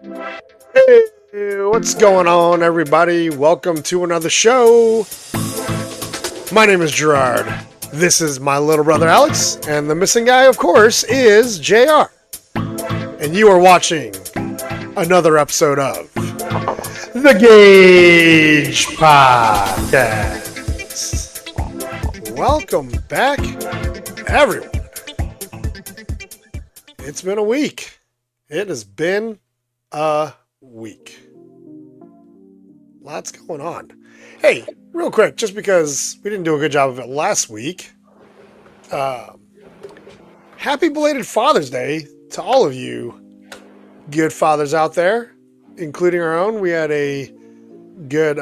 Hey, what's going on, everybody? Welcome to another show. My name is Gerard. This is my little brother Alex, and the missing guy, of course, is JR. And you are watching another episode of the GAJ Podcast. Welcome back, everyone. It's been a week. It has been a week. Lots going on. Hey, real quick, just because we didn't do a good job of it last week, happy belated Father's Day to all of you good fathers out there, including our own. We had a good,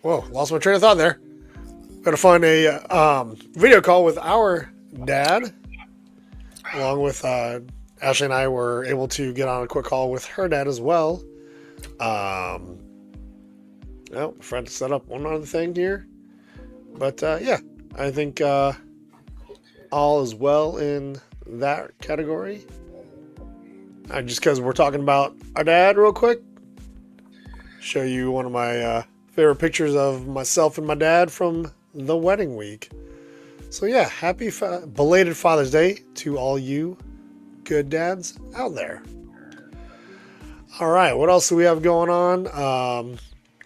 whoa, lost my train of thought there. Got to find a video call with our dad, along with Ashley and I were able to get on a quick call with her dad as well. Well, I forgot to set up one other thing here. But yeah, I think all is well in that category. Just because we're talking about our dad real quick, show you one of my favorite pictures of myself and my dad from the wedding week. So yeah, happy belated Father's Day to all you good dads out there. All right, what else do we have going on?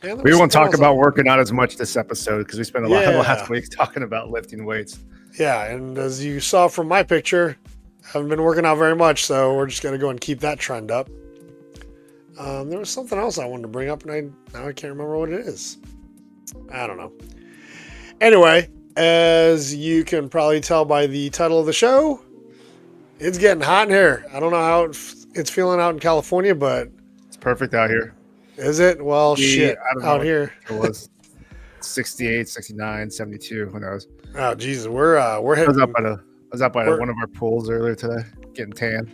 We won't talk about working out as much this episode because we spent a lot of last week talking about lifting weights. Yeah, and as you saw from my picture, I haven't been working out very much, so we're just going to go and keep that trend up. There was something else I wanted to bring up, and now I can't remember what it is. I don't know. Anyway, as you can probably tell by the title of the show, it's getting hot in here. I don't know how it's feeling out in California, but it's perfect out here. Is it? Well, shit, I don't know out here. It was 68, 69, 72. Who knows? Oh, Jesus. We're hitting. I was up by one of our pools earlier today, getting tan.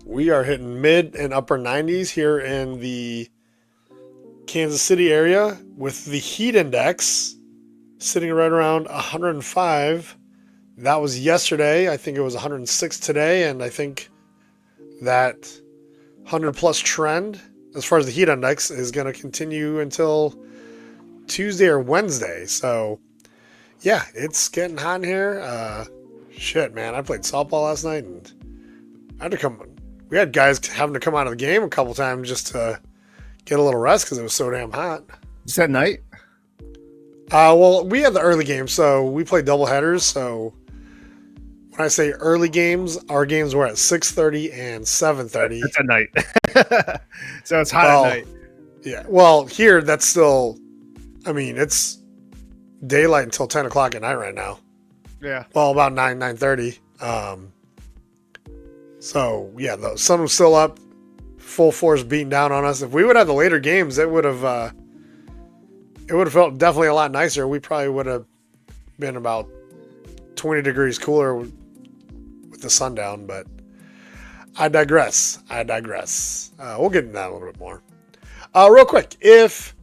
We are hitting mid and upper 90s here in the Kansas City area with the heat index sitting right around 105. That was yesterday. I think it was 106 today, and I think that 100-plus trend as far as the heat index is going to continue until Tuesday or Wednesday. So, yeah, it's getting hot in here. Shit, man, I played softball last night, and I had to come. We had guys having to come out of the game a couple times just to get a little rest because it was so damn hot. Just at night? Well, we had the early game, so we played double headers. So when I say early games, our games were at 6:30 and 7:30. It's at night. So it's hot at night. Yeah. Well, here that's still. I mean, it's daylight until 10 o'clock at night right now. Yeah. Well, about 9:30. So yeah, the sun was still up, full force beating down on us. If we would have the later games, it would have felt definitely a lot nicer. We probably would have been about 20 degrees cooler with the sun down, but I digress. We'll get into that a little bit more. Real quick, if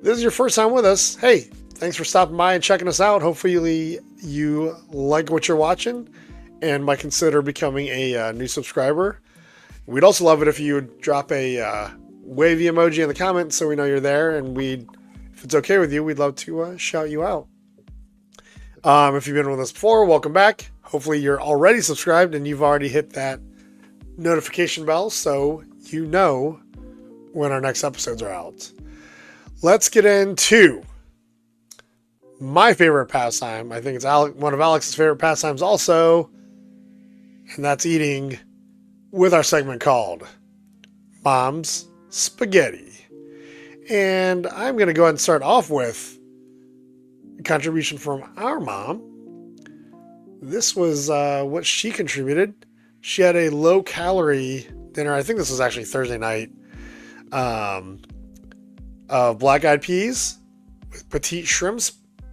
this is your first time with us, hey, thanks for stopping by and checking us out. Hopefully you like what you're watching and might consider becoming a new subscriber. We'd also love it if you would drop a wavy emoji in the comments so we know you're there, and if it's okay with you, we'd love to shout you out. If you've been with us before, welcome back. Hopefully you're already subscribed and you've already hit that notification bell so you know when our next episodes are out. Let's get into my favorite pastime. I think it's one of Alex's favorite pastimes also, and that's eating with our segment called Mom's Spaghetti. And I'm going to go ahead and start off with a contribution from our mom. This was what she contributed. She had a low-calorie dinner. I think this was actually Thursday night. Of black-eyed peas with petite shrimps,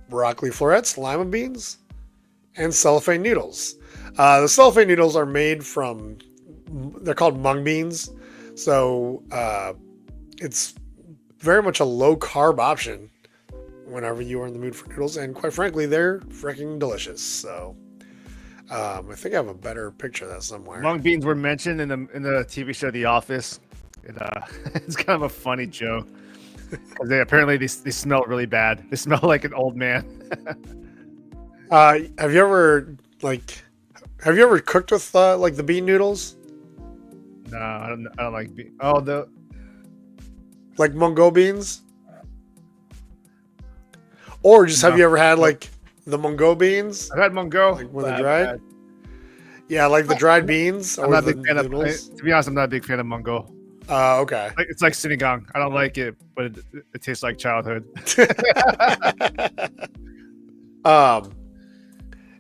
broccoli florets, lima beans, and cellophane noodles. The cellophane noodles are made from, they're called mung beans. So it's very much a low-carb option whenever you are in the mood for noodles. And quite frankly, they're freaking delicious. So I think I have a better picture of that somewhere. Mung beans were mentioned in the TV show The Office. It's kind of a funny joke because they smell really bad. They smell like an old man. Have you ever cooked with like the bean noodles? No, I don't like beans. Oh, like mungo beans? Or just have you ever had like the mungo beans? I've had mungo. Like when they're dried? Yeah, like the dried beans. I'm not a big fan of, to be honest, I'm not a big fan of mungo. Okay. It's like sinigang. I don't like it, but it tastes like childhood.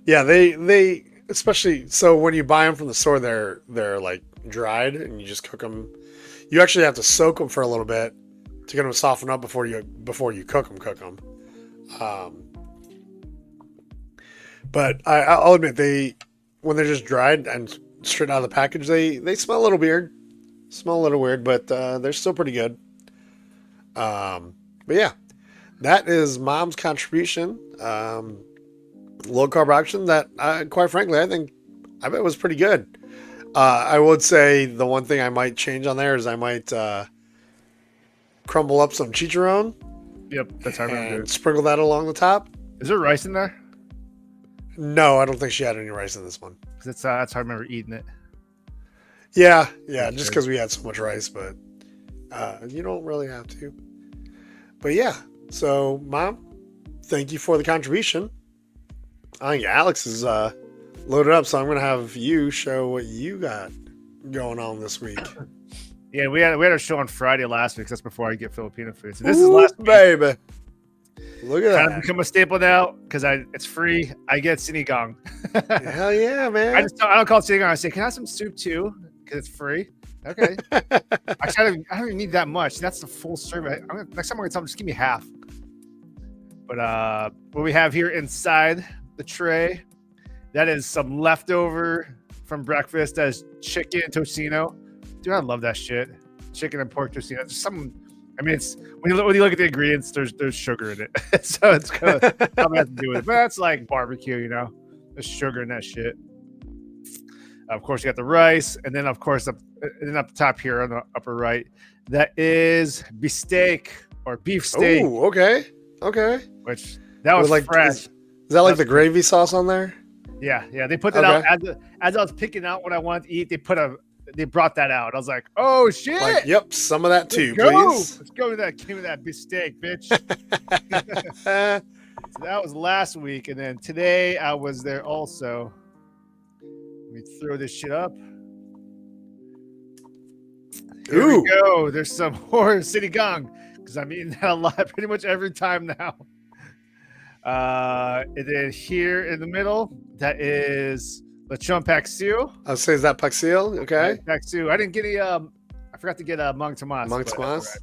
Yeah, they especially so when you buy them from the store, they're like dried and you just cook them. You actually have to soak them for a little bit to get them to soften up before you cook them. But I'll admit when they're just dried and straight out of the package, they smell a little weird. But they're still pretty good. But yeah, that is Mom's contribution. Low carb option that, quite frankly, I bet was pretty good. I would say the one thing I might change on there is I might crumble up some chicharron. Yep, that's how I'm gonna do and it. sprinkle that along the top. Is there rice in there? No, I don't think she had any rice in this one. That's how I remember eating it. Yeah, just because we had so much rice, but you don't really have to. But yeah, so Mom, thank you for the contribution. I think Alex is loaded up, so I'm going to have you show what you got going on this week. Yeah, we had our show on Friday last week. So that's before I get Filipino food. So this is last week. Baby. Look at Kind that. of become a staple now because it's free. I get sinigang. Hell yeah, man. I don't call it sinigang. I say, can I have some soup too? Because it's free. Okay. Actually, I don't even need that much. That's the full service. Next time I'm going to tell them, just give me half. But what we have here inside the tray, that is some leftover from breakfast. That is chicken tocino. Dude, I love that shit. Chicken and pork tocino. There's some. I mean, it's when you look at the ingredients, there's sugar in it, so it's gonna have to do with it. But that's like barbecue, you know. There's sugar in that shit. Of course, you got the rice, and then of course, up the top here on the upper right, that is beefsteak or beef steak. Oh, okay. Which that was like fresh. Is that like the gravy sauce on there? Yeah. They put that out as I was picking out what I wanted to eat. They brought that out. I was like, oh shit! Like, yep, some of that too, please. Let's go with that. Give me that beefsteak, bitch. So that was last week, and then today I was there also. Let me throw this shit up. Here we go. There's some more sinigang because I'm eating that a lot, pretty much every time now. And then here in the middle, that is lechon paksiw. I'll say, is that paksiw? Okay. Paksiw. I didn't get any. I forgot to get mung tomas. Mung tomas.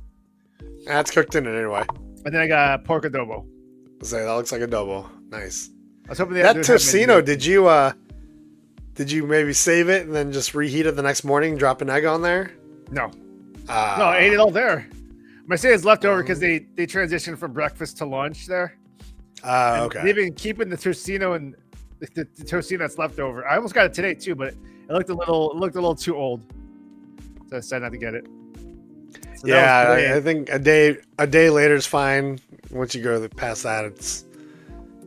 That's cooked in it anyway. And then I got pork adobo. I'll say that looks like adobo. Nice. I was hoping that tocino. Did you maybe save it and then just reheat it the next morning? Drop an egg on there? No. No, I ate it all there. I say it's leftover because they transitioned from breakfast to lunch there. Okay. They've been keeping the tocino and the tocino that's left over. I almost got it today too, but it looked a little too old, so I decided not to get it. So yeah, I think a day later is fine. Once you go past that, it's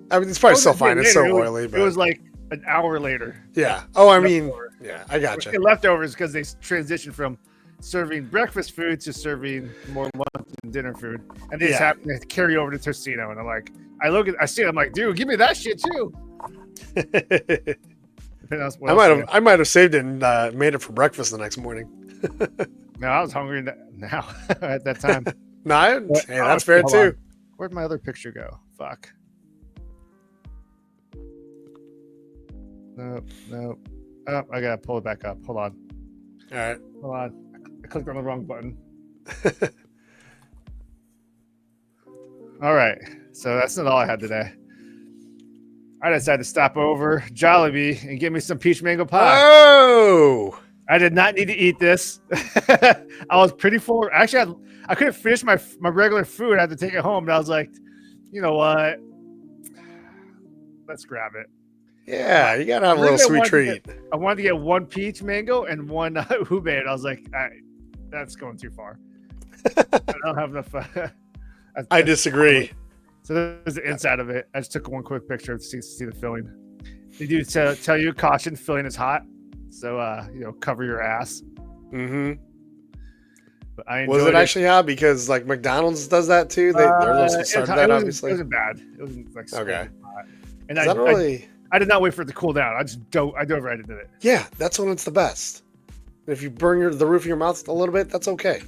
probably still fine. It's so oily, but it was like an hour later. Yeah. Oh, I mean, yeah, I gotcha. Leftovers because they transitioned from serving breakfast food to serving more lunch and dinner food, and they just happen to carry over to tocino. And I'm like, I see it. I'm like, dude, give me that shit too. I might have saved it and made it for breakfast the next morning. No, I was hungry now at that time. Hey, that's fair too. On. Where'd my other picture go? Fuck. Nope. Oh, I gotta pull it back up. Hold on. All right. Hold on. I clicked on the wrong button. All right. So that's not all I had today. I decided to stop over Jollibee and get me some peach mango pie. Oh! I did not need to eat this. I was pretty full. Actually, I couldn't finish my regular food. I had to take it home. But I was like, you know what? Let's grab it. Yeah, you gotta have a little Originally, sweet treat. I wanted to get one peach mango and one ube, and I was like, that's going too far. I don't have enough. I disagree. So there's the inside of it. I just took one quick picture to see the filling. They do tell you, caution, filling is hot, so cover your ass. Mm-hmm. But I was it actually hot? Because like McDonald's does that too. They're supposed to start that, obviously. It wasn't bad. It wasn't like okay. Hot. And I did not wait for it to cool down. I dove right into it. Yeah, that's when it's the best. If you burn the roof of your mouth a little bit, that's okay.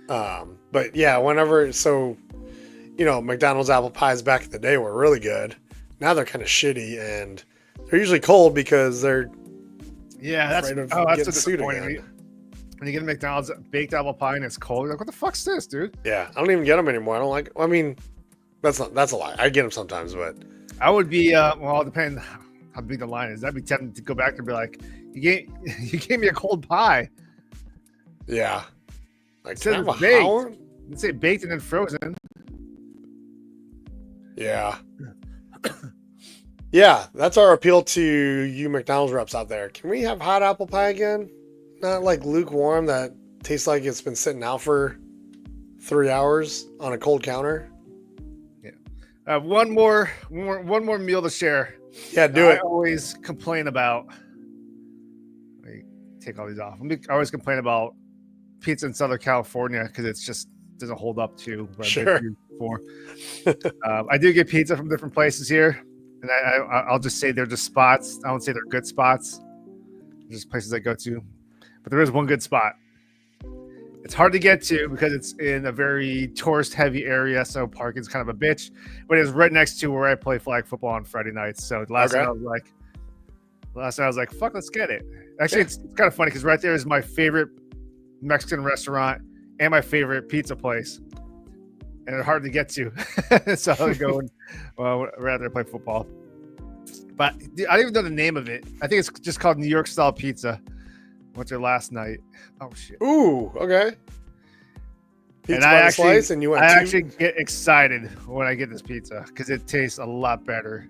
But yeah, McDonald's apple pies back in the day were really good. Now they're kind of shitty, and they're usually cold because they're that's so disappointing. When you get a McDonald's baked apple pie and it's cold, you're like, what the fuck's this, dude? Yeah, I don't even get them anymore. I don't like. I mean, that's a lie. I get them sometimes, but I would be depending how big the line is. I'd be tempted to go back and be like, you gave me a cold pie. Yeah, like it says baked. Let's say baked and then frozen. Yeah. Yeah, that's our appeal to you McDonald's reps out there. Can we have hot apple pie again? Not like lukewarm that tastes like it's been sitting out for 3 hours on a cold counter. Yeah. I have one more meal to share. Yeah, do it. I always complain about. Let me take all these off. I always complain about pizza in Southern California because it's just doesn't hold up to what I've been through before. I do get pizza from different places here, and I'll just say they're just spots. I won't say they're good spots. They're just places I go to. But there is one good spot. It's hard to get to because it's in a very tourist-heavy area, so parking's kind of a bitch. But it's right next to where I play flag football on Friday nights. So last night I was like, fuck, let's get it. Actually, it's kind of funny because right there is my favorite Mexican restaurant and my favorite pizza place. And they're hard to get to. So I'll go and rather play football. But I don't even know the name of it. I think it's just called New York Style Pizza. Went there last night. Oh shit. Ooh, okay. Pizza by the slice, and I actually get excited when I get this pizza because it tastes a lot better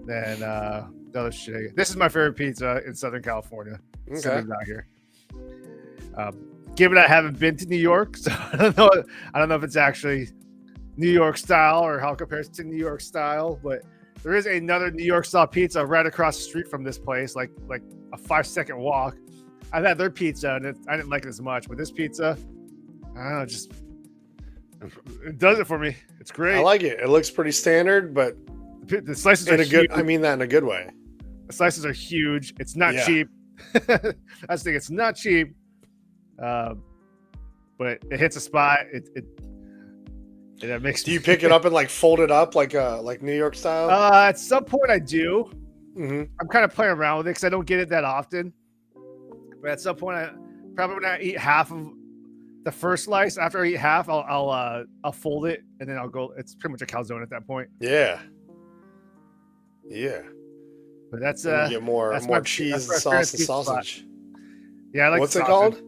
than the other shit. This is my favorite pizza in Southern California. Okay. Out here. Given I haven't been to New York, so I don't know if it's actually New York style or how it compares to New York style, but there is another New York style pizza right across the street from this place, like a 5-second walk. I've had their pizza and I didn't like it as much, but this pizza, I don't know, just it does it for me. It's great. I like it. It looks pretty standard, but the slices are huge. I mean that in a good way. The slices are huge. It's not cheap. That's the thing. It's not cheap, but it hits a spot. It makes. Do you pick it up and like fold it up like New York style? At some point, I do. Mm-hmm. I'm kind of playing around with it because I don't get it that often. But at some point, when I eat half of the first slice, after I eat half, I'll fold it and then I'll go. It's pretty much a calzone at that point. Yeah. But that's you get more cheese and sauce and sausage. Spot. Yeah, I like. What's it called?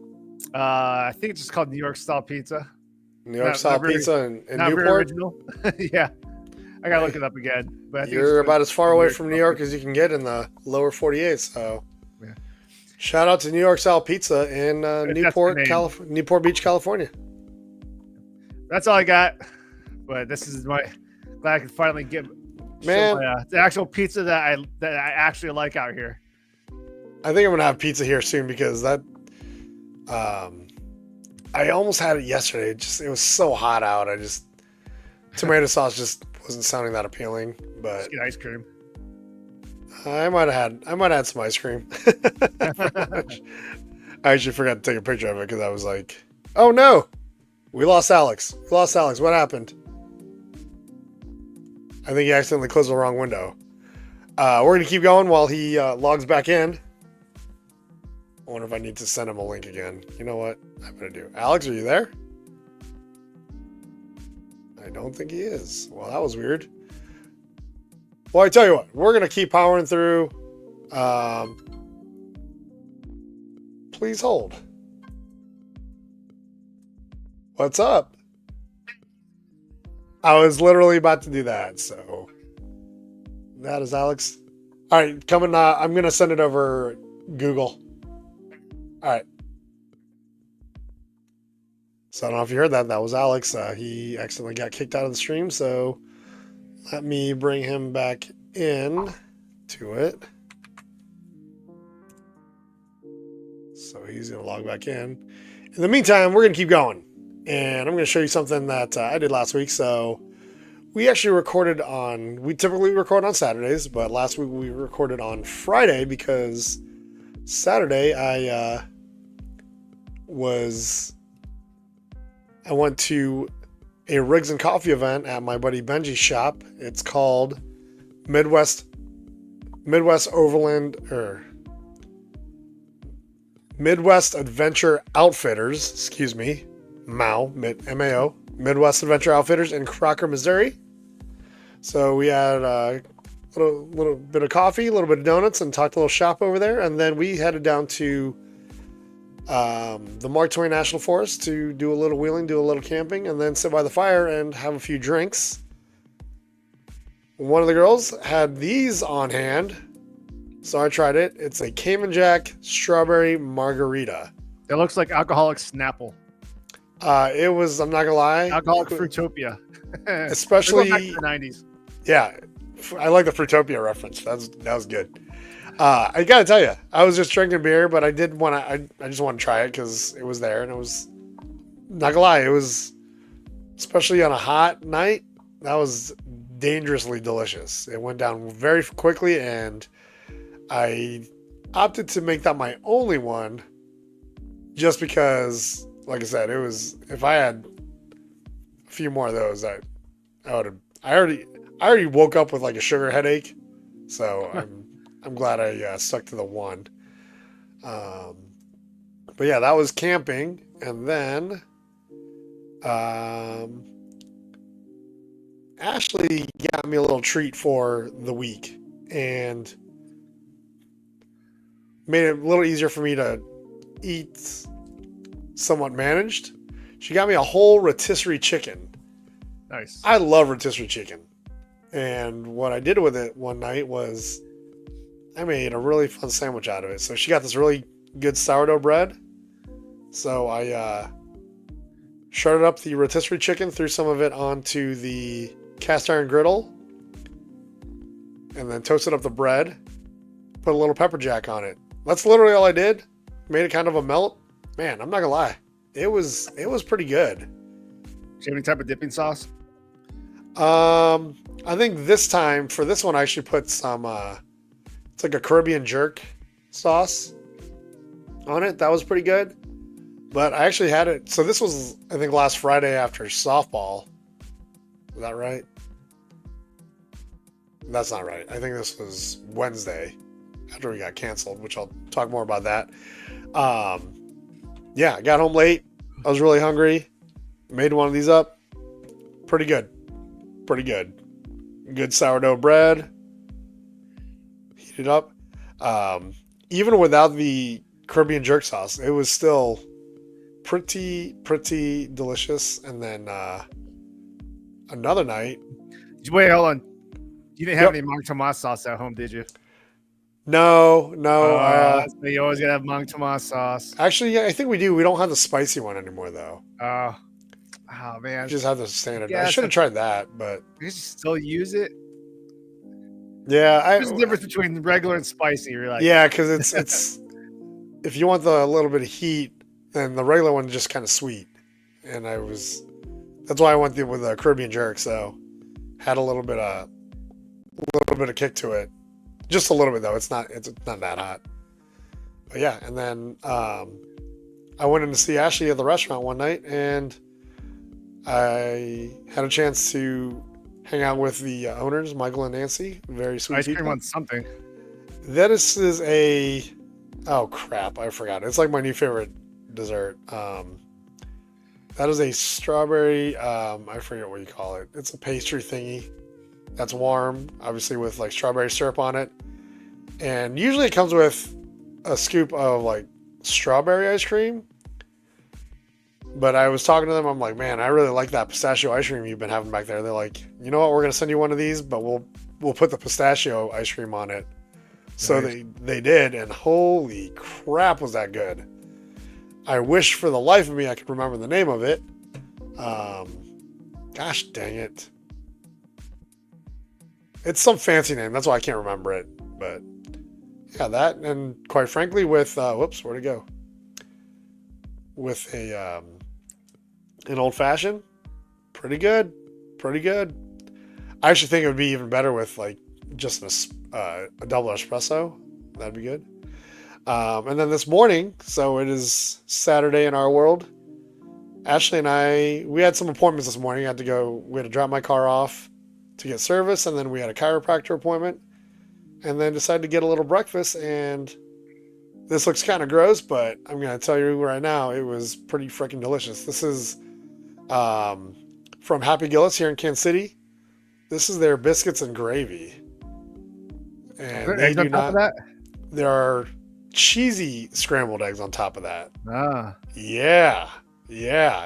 I think it's just called New York style pizza. New York style pizza in not Newport. Very original. Yeah, I gotta look it up again. But I think you're about as far away from New York as you can get in the lower 48. So, yeah. Shout out to New York style pizza in Newport Beach, California. That's all I got. But this is glad I can finally get the actual pizza that I actually like out here. I think I'm gonna have pizza here soon because that. I almost had it yesterday. It was so hot out. Tomato sauce just wasn't sounding that appealing. But just get ice cream. I might have had some ice cream. I actually forgot to take a picture of it because I was like, "Oh no, we lost Alex. What happened?" I think he accidentally closed the wrong window. We're gonna keep going while he logs back in. I wonder if I need to send him a link again. You know what I'm going to do? Alex, are you there? I don't think he is. Well, that was weird. Well, I tell you what. We're going to keep powering through. Please hold. What's up? I was literally about to do that, so... That is Alex All right, coming. I'm gonna send it over Google. All right. So I don't know if you heard that. That was Alex. He accidentally got kicked out of the stream. So let me bring him back in to it. So he's gonna log back in. In the meantime, we're gonna keep going, and I'm gonna show you something that I did last week. So we actually recorded on. We typically record on Saturdays, but last week we recorded on Friday because Saturday I went to a Rigs and Coffee event at my buddy Benji's shop. It's called Midwest Adventure Outfitters. Excuse me, MAO, M-A-O, Midwest Adventure Outfitters in Crocker, Missouri. So we had a little bit of coffee, a little bit of donuts, and talked a little shop over there. And then we headed down to the Mark Twain National Forest to do a little wheeling, do a little camping, and then sit by the fire and have a few drinks. One of the girls had these on hand, so I tried it. It's a Cayman Jack strawberry margarita. It looks like alcoholic Snapple. It was, I'm not gonna lie, Alcoholic Fruitopia. especially back to the 90s. Yeah, I like the Fruitopia reference. That was good. I gotta tell you, I was just drinking beer, but I did want to. I just want to try it because it was there, and it was, not gonna lie, it was, especially on a hot night, that was dangerously delicious. It went down very quickly, and I opted to make that my only one, just because, like I said, it was. If I had a few more of those, I would have. I already woke up with like a sugar headache, so I'm glad I stuck to the one. But yeah, that was camping, and then Ashley got me a little treat for the week and made it a little easier for me to eat somewhat managed. She got me a whole rotisserie chicken. Nice. I love rotisserie chicken. And what I did with it one night was I made a really fun sandwich out of it. So she got this really good sourdough bread. So I shredded up the rotisserie chicken, threw some of it onto the cast iron griddle, and then toasted up the bread, put a little pepper jack on it. That's literally all I did. Made it kind of a melt. Man, I'm not gonna lie. It was pretty good. Do you have any type of dipping sauce? I think this time for this one I actually put some it's like a Caribbean jerk sauce on it. That was pretty good. But I actually had it, so this was I think last Friday after softball. Is that right? That's not right. I think this was Wednesday after we got canceled, which I'll talk more about that. Yeah, I got home late. I was really hungry. Made one of these up. Pretty good. Pretty good. Good sourdough bread. Heat it up. Even without the Caribbean jerk sauce, it was still pretty delicious. And then another night. Wait, hold on. You didn't have any Mang Tomas sauce at home, did you? No. So you always gotta have Mang Tomas sauce. Actually, yeah, I think we do. We don't have the spicy one anymore, though. Oh man, We just have the standard. Yeah, I should have tried that, but you still use it. yeah, There's a difference between regular and spicy. You're like, yeah, because it's if you want the little bit of heat, then the regular one is just kind of sweet, and that's why I went with the Caribbean jerk. So had a little bit of kick to it, just a little bit though. It's not that hot, but yeah. And then I went in to see Ashley at the restaurant one night, and I had a chance to hang out with the owners, Michael and Nancy. Very sweet ice people. cream on something. That is a, oh crap, I forgot. It's like my new favorite dessert. That is a strawberry, I forget what you call it. It's a pastry thingy that's warm, obviously with like strawberry syrup on it. And usually it comes with a scoop of like strawberry ice cream. But I was talking to them. I'm like, man, I really like that pistachio ice cream you've been having back there. They're like, you know what? We're going to send you one of these, but we'll put the pistachio ice cream on it. So Nice. they did, and holy crap, was that good. I wish for the life of me I could remember the name of it. Gosh dang it. It's some fancy name. That's why I can't remember it. But yeah, that, and quite frankly, with whoops, where'd it go? With an old fashioned, pretty good. I actually think it would be even better with like just a double espresso. That'd be good. And then this morning, so it is Saturday in our world. Ashley and we had some appointments this morning. We had to drop my car off to get service, and then we had a chiropractor appointment, and then decided to get a little breakfast. And this looks kind of gross, but I'm going to tell you right now, it was pretty freaking delicious. This is from Happy Gillis here in Kansas City. This is their biscuits and gravy. And they do not. There are cheesy scrambled eggs on top of that. Yeah.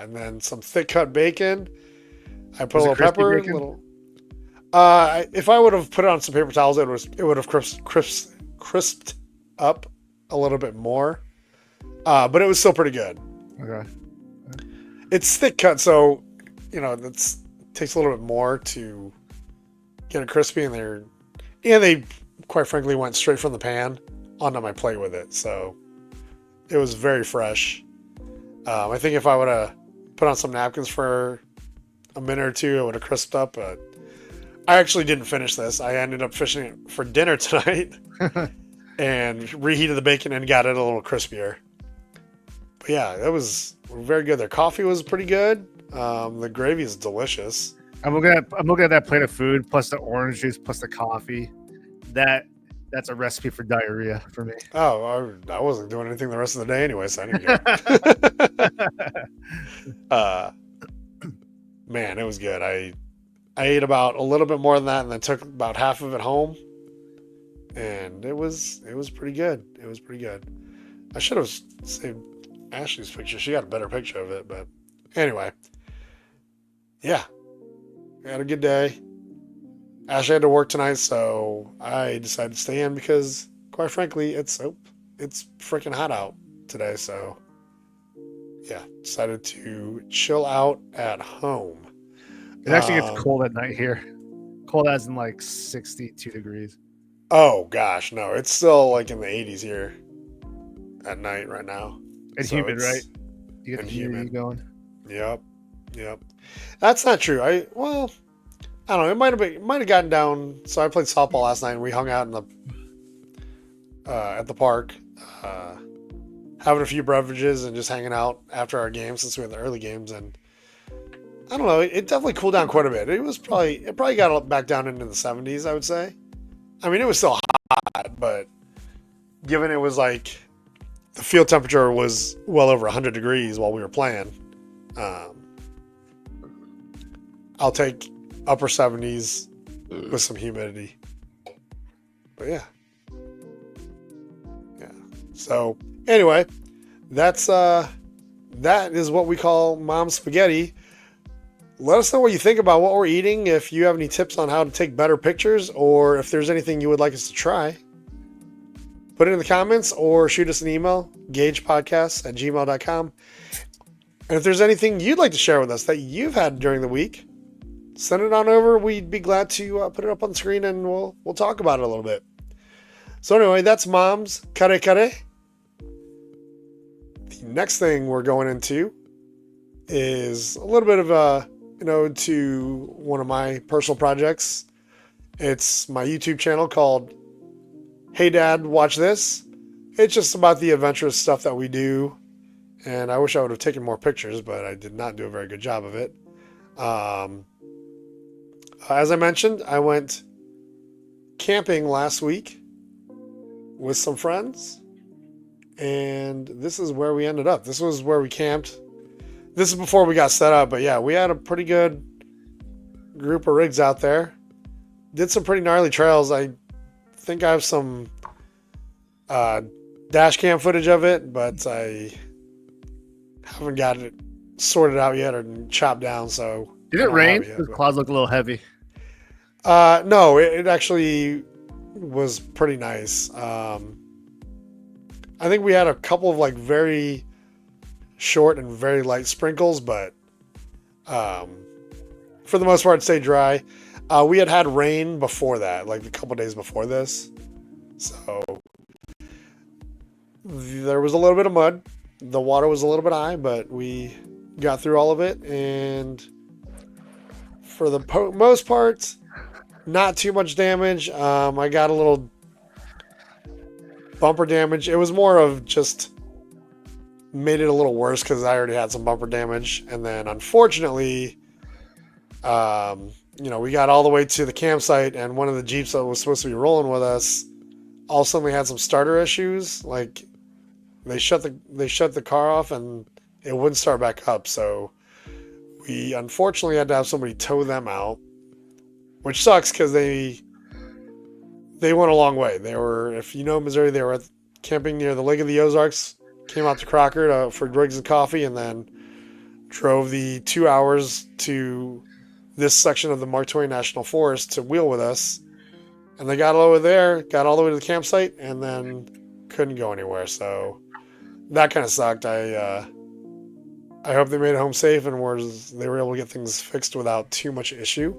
And then some thick cut bacon. I put a little pepper. If I would have put it on some paper towels, it would have crisped up a little bit more. But it was still pretty good. Okay. It's thick cut, so it takes a little bit more to get it crispy, and they quite frankly went straight from the pan onto my plate with it, so it was very fresh. I think if I would have put on some napkins for a minute or two, it would have crisped up, but I actually didn't finish this. I ended up finishing it for dinner tonight and reheated the bacon and got it a little crispier. But yeah, that was very good. Their coffee was pretty good. The gravy is delicious. I'm looking at that plate of food plus the orange juice plus the coffee. That's a recipe for diarrhea for me. Oh, I wasn't doing anything the rest of the day anyway, so I didn't get man, it was good. I ate about a little bit more than that, and then took about half of it home, and it was pretty good. It was pretty good. I should have saved Ashley's picture. She got a better picture of it, but anyway, yeah, we had a good day. Ashley had to work tonight, so I decided to stay in because, quite frankly, it's freaking hot out today. So, yeah, decided to chill out at home. It actually gets cold at night here. Cold as in like 62 degrees. Oh gosh, no, it's still like in the 80s here at night right now. It's humid, right? You get the humidity going. Yep. That's not true. I don't know. It might have gotten down. So I played softball last night, and we hung out at the park, having a few beverages and just hanging out after our game since we had the early games. And I don't know. It definitely cooled down quite a bit. It probably got back down into the 70s, I would say. I mean, it was still hot, but given it was like the field temperature was well over 100 degrees while we were playing, I'll take upper 70s with some humidity. But yeah. So anyway, that is what we call mom spaghetti. Let us know what you think about what we're eating. If you have any tips on how to take better pictures, or if there's anything you would like us to try, put it in the comments or shoot us an email, gajepodcast@gmail.com. And if there's anything you'd like to share with us that you've had during the week, send it on over. We'd be glad to put it up on the screen, and we'll talk about it a little bit. So anyway, that's Mom's Kare Kare. The next thing we're going into is a little bit of a to one of my personal projects. It's my YouTube channel called Hey Dad, Watch This. It's just about the adventurous stuff that we do, and I wish I would have taken more pictures, but I did not do a very good job of it. As I mentioned, I went camping last week with some friends, and this is where we ended up. This was where we camped. This is before we got set up, but yeah, we had a pretty good group of rigs out there. Did some pretty gnarly trails. I think I have some dash cam footage of it, but I haven't got it sorted out yet or chopped down. So did it rain? The clouds look a little heavy. No, it actually was pretty nice. I think we had a couple of like very short and very light sprinkles, but for the most part, stayed dry. We had rain before that, like a couple days before this, so there was a little bit of mud. The water was a little bit high, but we got through all of it, and for the most part, not too much damage. I got a little bumper damage. It was more of just made it a little worse because I already had some bumper damage. And then unfortunately, we got all the way to the campsite, and one of the Jeeps that was supposed to be rolling with us all of a sudden we had some starter issues. Like they shut the car off and it wouldn't start back up. So we unfortunately had to have somebody tow them out, which sucks because they went a long way. They were, if you know Missouri, they were camping near the Lake of the Ozarks, came out to Crocker for Griggs and coffee, and then drove the 2 hours to this section of the Mark Twain National Forest to wheel with us. And they got over there, got all the way to the campsite, and then couldn't go anywhere. So that kind of sucked. I hope they made it home safe and they were able to get things fixed without too much issue.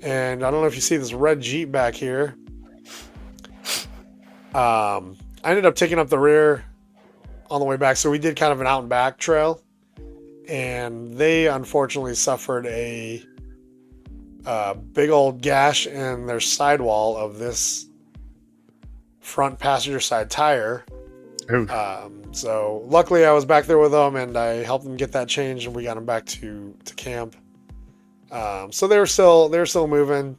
And I don't know if you see this red Jeep back here. I ended up taking up the rear on the way back. So we did kind of an out and back trail. And they unfortunately suffered a big old gash in their sidewall of this front passenger side tire. So luckily I was back there with them and I helped them get that changed and we got them back to camp. So they were still moving.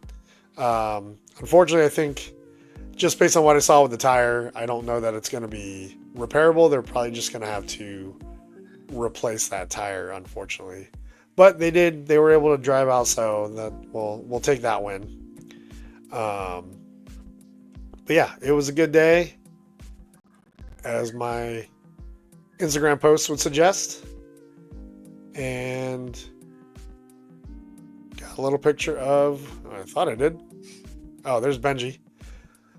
Unfortunately, I think just based on what I saw with the tire, I don't know that it's going to be repairable. They're probably just going to have to replace that tire, unfortunately. But they were able to drive out, so that we'll take that win. But yeah, it was a good day, as my Instagram post would suggest. And got a little picture of, I thought I did. Oh, there's Benji.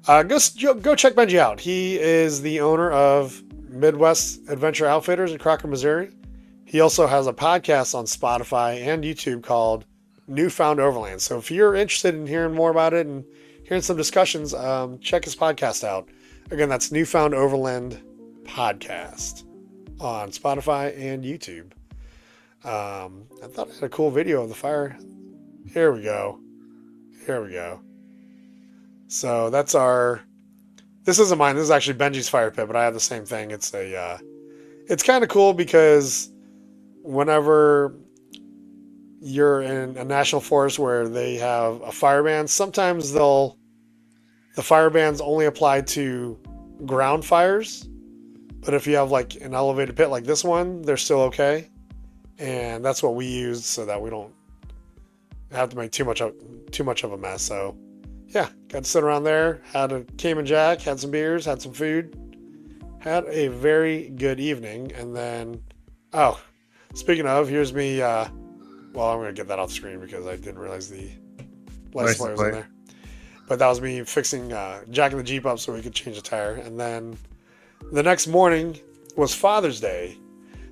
Go check Benji out. He is the owner of Midwest Adventure Outfitters in Crocker, Missouri. He also has a podcast on Spotify and YouTube called Newfound Overland. So if you're interested in hearing more about it and hearing some discussions, check his podcast out. Again, that's Newfound Overland Podcast on Spotify and YouTube. I thought I had a cool video of the fire. Here we go. So that's this isn't mine. This is actually Benji's fire pit, but I have the same thing. It's kind of cool because whenever you're in a national forest where they have a fire ban, sometimes the fire bans only apply to ground fires. But if you have like an elevated pit like this one, they're still okay. And that's what we used so that we don't have to make too much of a mess. So yeah, got to sit around there, had a Cayman Jack, had some beers, had some food, had a very good evening. And then, speaking of, here's me. I'm going to get that off the screen because I didn't realize the license plate was in there. But that was me fixing, jacking the Jeep up so we could change the tire. And then the next morning was Father's Day.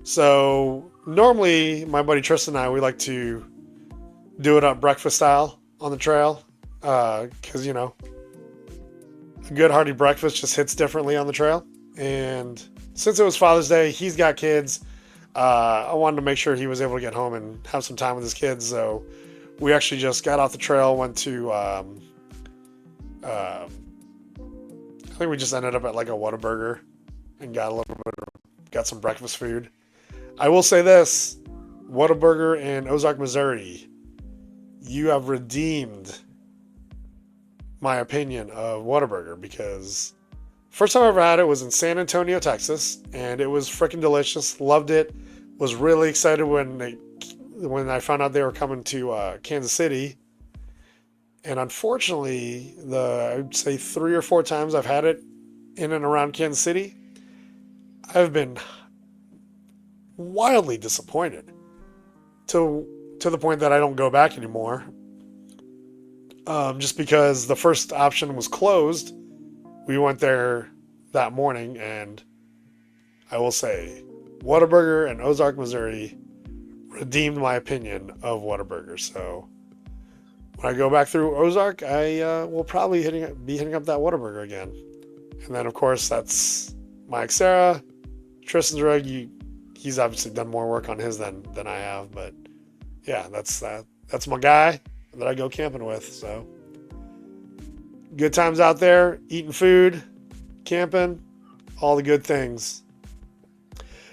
So normally my buddy Tristan and I, we like to do it up breakfast style on the trail. Because, a good hearty breakfast just hits differently on the trail. And since it was Father's Day, he's got kids. I wanted to make sure he was able to get home and have some time with his kids. So we actually just got off the trail, went to, I think we just ended up at like a Whataburger and got some breakfast food. I will say this, Whataburger in Ozark, Missouri, you have redeemed my opinion of Whataburger, because first time I ever had it was in San Antonio, Texas, and it was freaking delicious. Loved it. Was really excited when I found out they were coming to Kansas City. And unfortunately, I'd say 3 or 4 times I've had it in and around Kansas City, I've been wildly disappointed to the point that I don't go back anymore. just because the first option was closed. We went there that morning, and I will say, Whataburger in Ozark, Missouri redeemed my opinion of Whataburger. So when I go back through Ozark, I will probably be hitting up that Whataburger again. And then, of course, that's Mike Sarah. Tristan's rig, he's obviously done more work on his than I have. But, yeah, that's my guy that I go camping with. So good times out there, eating food, camping, all the good things.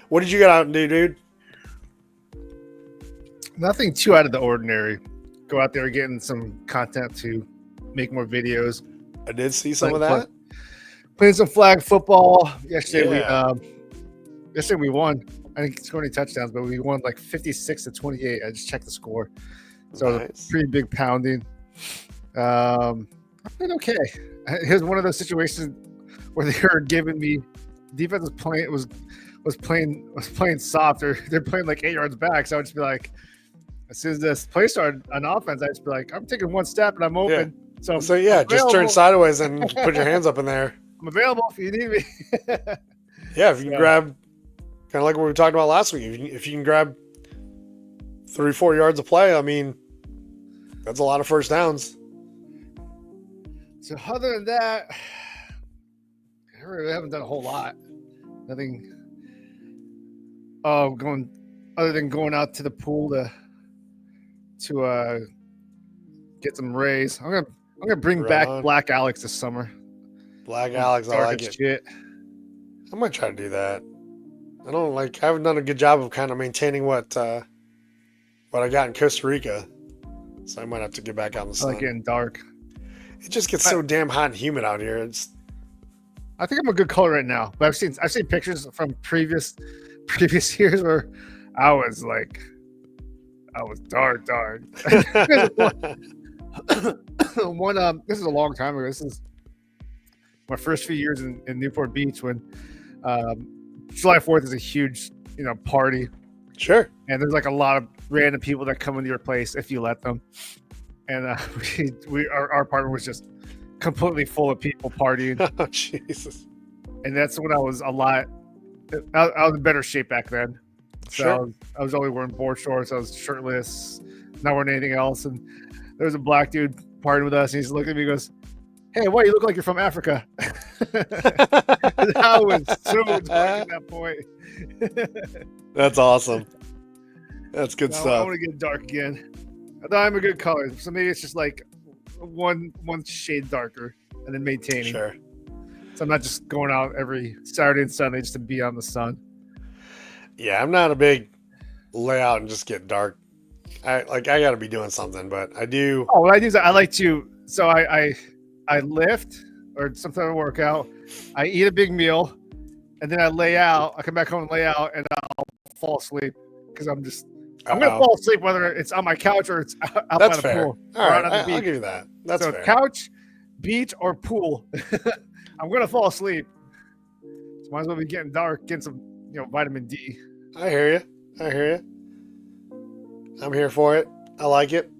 What did you get out and do, dude? Nothing too out of the ordinary. Go out there getting some content to make more videos. I did see some of that. Playing some flag football. Yesterday we won. I didn't score any touchdowns, but we won like 56-28. I just checked the score. So nice. It was a pretty big pounding. I did okay. Here's one of those situations where they were giving me defense was playing soft, or they're playing like 8 yards back. So I'd just be like, as soon as this play started on offense, I'd just be like, I'm taking one step and I'm open. Yeah. So yeah, just turn sideways and put your hands up in there. I'm available if you need me. Yeah, if you can grab, kind of like what we talked about last week, if you can grab 3-4 yards of play, I mean, that's a lot of first downs. So other than that, I really haven't done a whole lot. Nothing. Other than going out to the pool to get some rays. I'm gonna bring back Black Alex this summer. Black Alex, I like it. Shit. I'm gonna try to do that. I haven't done a good job of kind of maintaining what I got in Costa Rica, so I might have to get back out in the sun. I like getting dark. It just gets so damn hot and humid out here. I think I'm a good color right now, but I've seen pictures from previous years where I was dark. This is a long time ago. This is my first few years in Newport Beach when July 4th is a huge party. Sure. And there's like a lot of random people that come into your place if you let them. And our apartment was just completely full of people partying. Oh, Jesus. And that's when I was I was in better shape back then. So sure. I was only wearing board shorts. I was shirtless, not wearing anything else. And there was a black dude partying with us. And he's looking at me and goes, "Hey, why you look like you're from Africa?" I was so dark at that point. That's awesome. That's good stuff. I want to get dark again. Although I'm a good color. So maybe it's just like one shade darker and then maintaining. Sure. So I'm not just going out every Saturday and Sunday just to be on the sun. Yeah, I'm not a big layout and just get dark. I got to be doing something, but I do. Oh, what I do is I like to. So I lift or sometimes I work out. I eat a big meal, and then I lay out. I come back home and lay out, and I'll fall asleep because I'm going to fall asleep whether it's on my couch or it's out by the pool. All right, I'll give you that. That's fair. Couch, beach, or pool. I'm going to fall asleep. So might as well be getting dark, getting some vitamin D. I hear you. I'm here for it. I like it.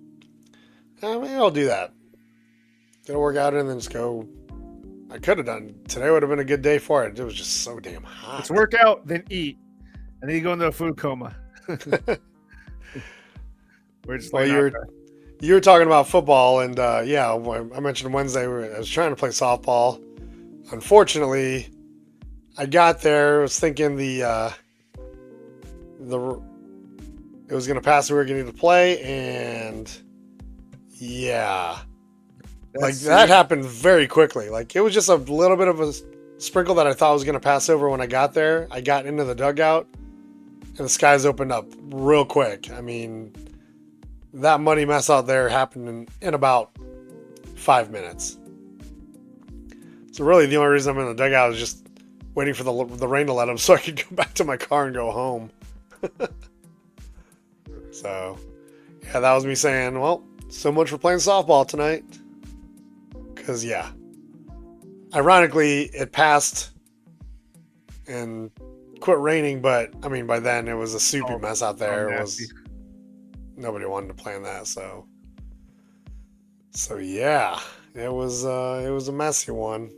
I'll do that. Gonna work out and then just go. I could have done. Today would have been a good day for it. It was just so damn hot. Let's work out, then eat. And then you go into a food coma. We're just you were talking about football, and I mentioned Wednesday I was trying to play softball. Unfortunately, I got there. I was thinking it was going to pass. We were going to play, and yeah, that happened very quickly. Like it was just a little bit of a sprinkle that I thought was going to pass over when I got there. I got into the dugout, and the skies opened up real quick. I mean, that muddy mess out there happened in about 5 minutes. So really, the only reason I'm in the dugout is just waiting for the rain to let up so I could go back to my car and go home. So, yeah, that was me saying, well, so much for playing softball tonight. Because, yeah, ironically, it passed and quit raining, but, I mean, by then it was a soupy mess out there. Nobody wanted to play in that, so. So yeah, it was a messy one.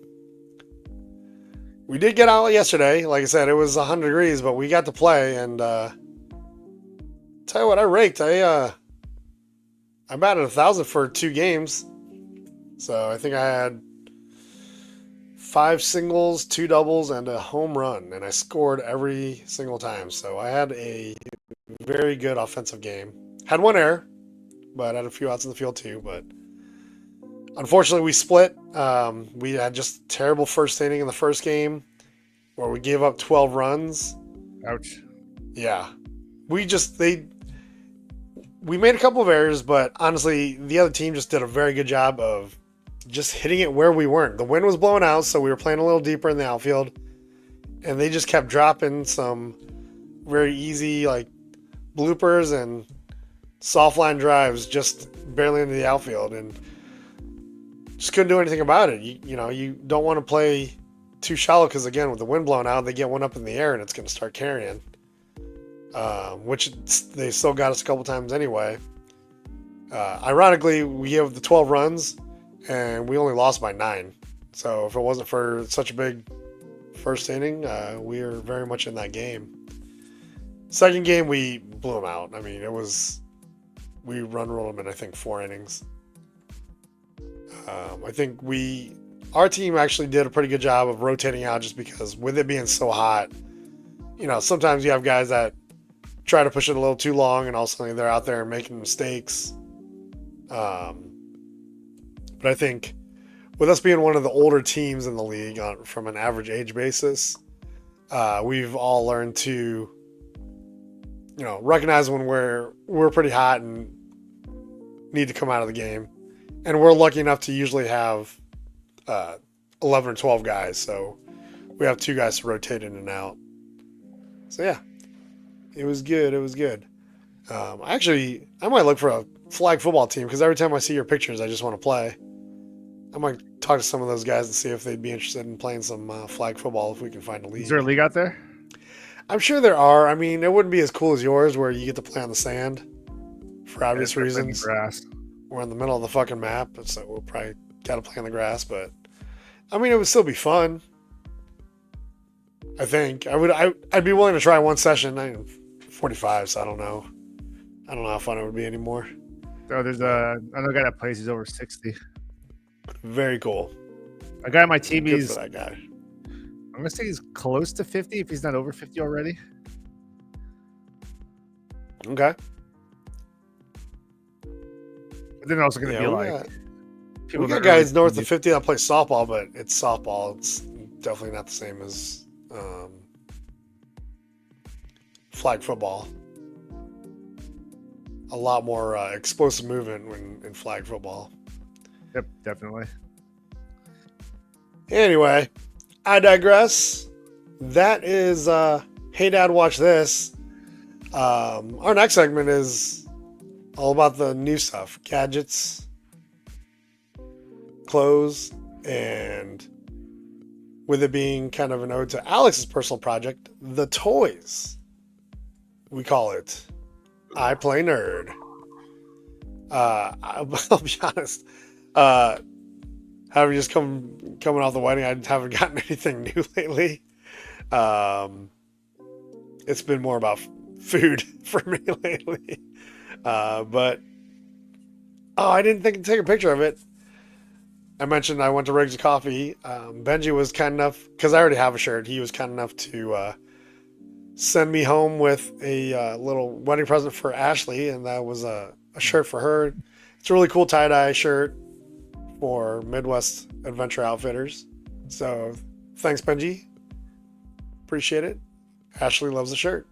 We did get out yesterday. Like I said, it was 100 degrees, but we got to play. And tell you what, I raked. I batted 1,000 for 2 games. So I think I had 5 singles, 2 doubles, and a home run, and I scored every single time. So I had a very good offensive game. Had 1 error, but had a few outs in the field too. But unfortunately, we split. We had just terrible first inning in the first game, where we gave up 12 runs. Ouch. Yeah, we made a couple of errors, but honestly, the other team just did a very good job of just hitting it where we weren't. The wind was blowing out, so we were playing a little deeper in the outfield, and they just kept dropping some very easy like bloopers and soft line drives just barely into the outfield, and just couldn't do anything about it. You don't want to play too shallow because, again, with the wind blowing out, they get one up in the air and it's going to start carrying, which they still got us a couple times anyway. Ironically, we gave the 12 runs and we only lost by 9. So if it wasn't for such a big first inning, we were very much in that game. Second game, we blew them out. I mean, we run-rolled them in, I think, 4 innings. I think our team actually did a pretty good job of rotating out, just because with it being so hot, sometimes you have guys that try to push it a little too long and all of a sudden they're out there making mistakes. But I think with us being one of the older teams in the league from an average age basis, we've all learned to, recognize when we're pretty hot and need to come out of the game. And we're lucky enough to usually have 11 or 12 guys, so we have 2 guys to rotate in and out. So yeah, it was good. It was good. I might look for a flag football team, because every time I see your pictures, I just want to play. I might talk to some of those guys and see if they'd be interested in playing some flag football if we can find a league. Is there a league out there? I'm sure there are. I mean, it wouldn't be as cool as yours, where you get to play on the sand for obvious reasons. Grass. We're in the middle of the fucking map, so we'll probably got to play on the grass. But I mean, it would still be fun. I think I'd be willing to try one session. I'm 45, so I don't know how fun it would be anymore. So there's another guy that plays. He's over 60. Very cool. A guy on my team, Good for that guy. I'm gonna say he's close to 50 if he's not over 50 already. Okay. But then also gonna be like we got guys north of 50 that play softball, but it's softball. It's definitely not the same as flag football. A lot more explosive movement in flag football. Yep, definitely. Anyway, I digress. That is Hey Dad, Watch This. Our next segment is all about the new stuff. Gadgets, clothes, and with it being kind of an ode to Alex's personal project, the toys. We call it I Play Nerd. I'll be honest. Having just coming off the wedding, I haven't gotten anything new lately. It's been more about food for me lately. But I didn't think to take a picture of it. I mentioned I went to Riggs Coffee. Benji was kind enough, because I already have a shirt. He was kind enough to send me home with a little wedding present for Ashley, and that was a shirt for her. It's a really cool tie-dye shirt for Midwest Adventure Outfitters. So thanks, Benji. Appreciate it. Ashley loves the shirt.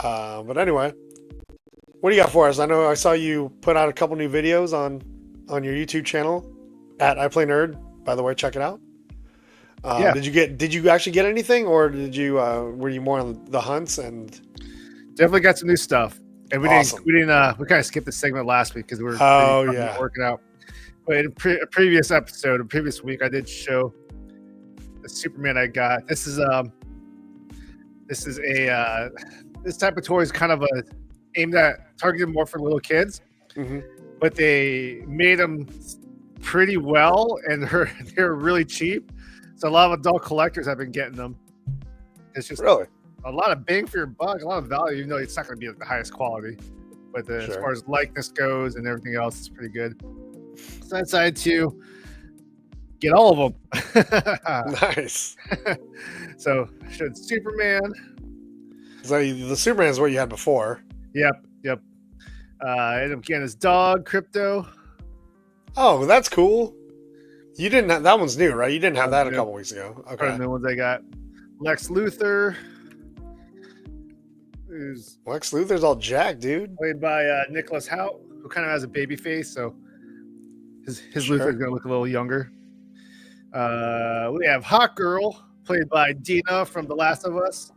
But anyway, what do you got for us? I know I saw you put out a couple new videos on your YouTube channel at I Play Nerd. By the way, check it out. Yeah. Did you actually get anything, or were you more on the hunts? And definitely got some new stuff. And we awesome. we kind of skipped the segment last week because we were working out. But in a previous episode, a previous week, I did show the Superman I got. This type of toy is kind of aimed at targeted more for little kids. Mm-hmm. but they made them pretty well, and they're really cheap. So a lot of adult collectors have been getting them. It's just Really? a lot of bang for your buck, a lot of value, even though it's not going to be like the highest quality. But as far as likeness goes and everything else, it's pretty good. So I decided to get all of them. Nice. So I showed Superman. So the Superman is what you had before. Yep. I ended up getting his dog, Crypto. Oh, that's cool. You didn't have that one's new, right? You didn't have that a couple weeks ago. Okay. And the ones I got, Lex Luthor. Lex Luthor's all jacked, dude. Played by Nicholas Hoult, who kind of has a baby face, so his Luthor's gonna look a little younger. We have Hawk Girl, played by Dina from The Last of Us.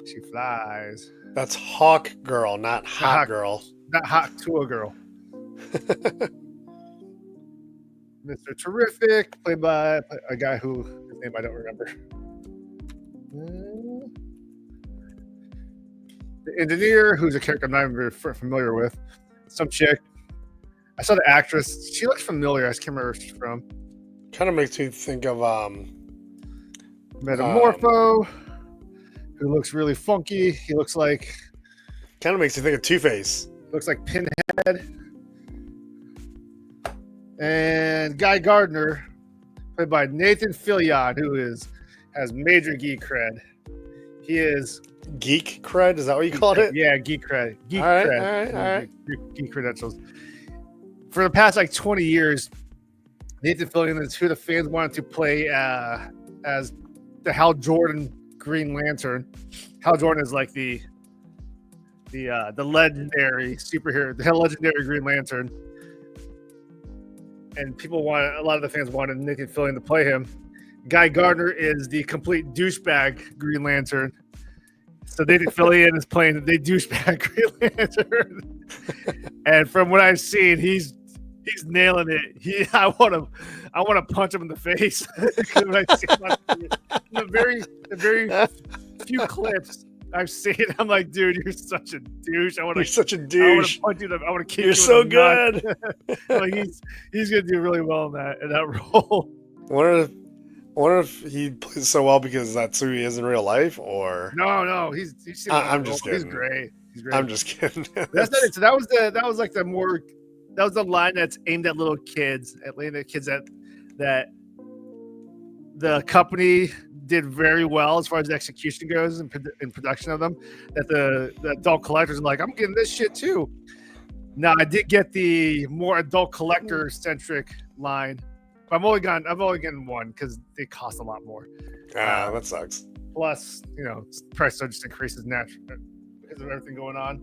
She flies. That's Hawk Girl, not Hot Girl. Not Hawk to a Girl. Mr. Terrific, played by a guy who his name I don't remember. The Engineer, who's a character I'm not even very familiar with. Some chick. I saw the actress. She looks familiar. I just can't remember where she's from. Kind of makes me think of Metamorpho, who looks really funky. He looks like. Kind of makes you think of Two-Face. Looks like Pinhead. And Guy Gardner, played by Nathan Fillion, who has major geek cred. He is geek cred. Is that what you called it? Yeah, geek cred. Geek all right. Geek credentials. For the past 20 years, Nathan Fillion is who the fans wanted to play as the Hal Jordan Green Lantern. Hal Jordan is like the legendary superhero, the legendary Green Lantern. And a lot of the fans wanted Nathan Fillion to play him. Guy Gardner is the complete douchebag Green Lantern. So Nathan Fillion is playing the douchebag Green Lantern. And from what I've seen, he's nailing it. I want to punch him in the face. The very few clips I've seen, I'm like, dude, you're such a douche. You're such a douche. I want to punch you. I want to kick you. You're so good. Like he's gonna do really well in that role. Wonder if he plays so well because that's who he is in real life, or no. I'm just kidding. He's great. I'm just kidding. That's not it. So that was the line that's aimed at little kids, that the company did very well as far as execution goes in production of them. That the adult collectors are like, I'm getting this shit too. Now I did get the more adult collector centric line. But I've only gotten one because they cost a lot more. That sucks. Plus, price just increases naturally because of everything going on.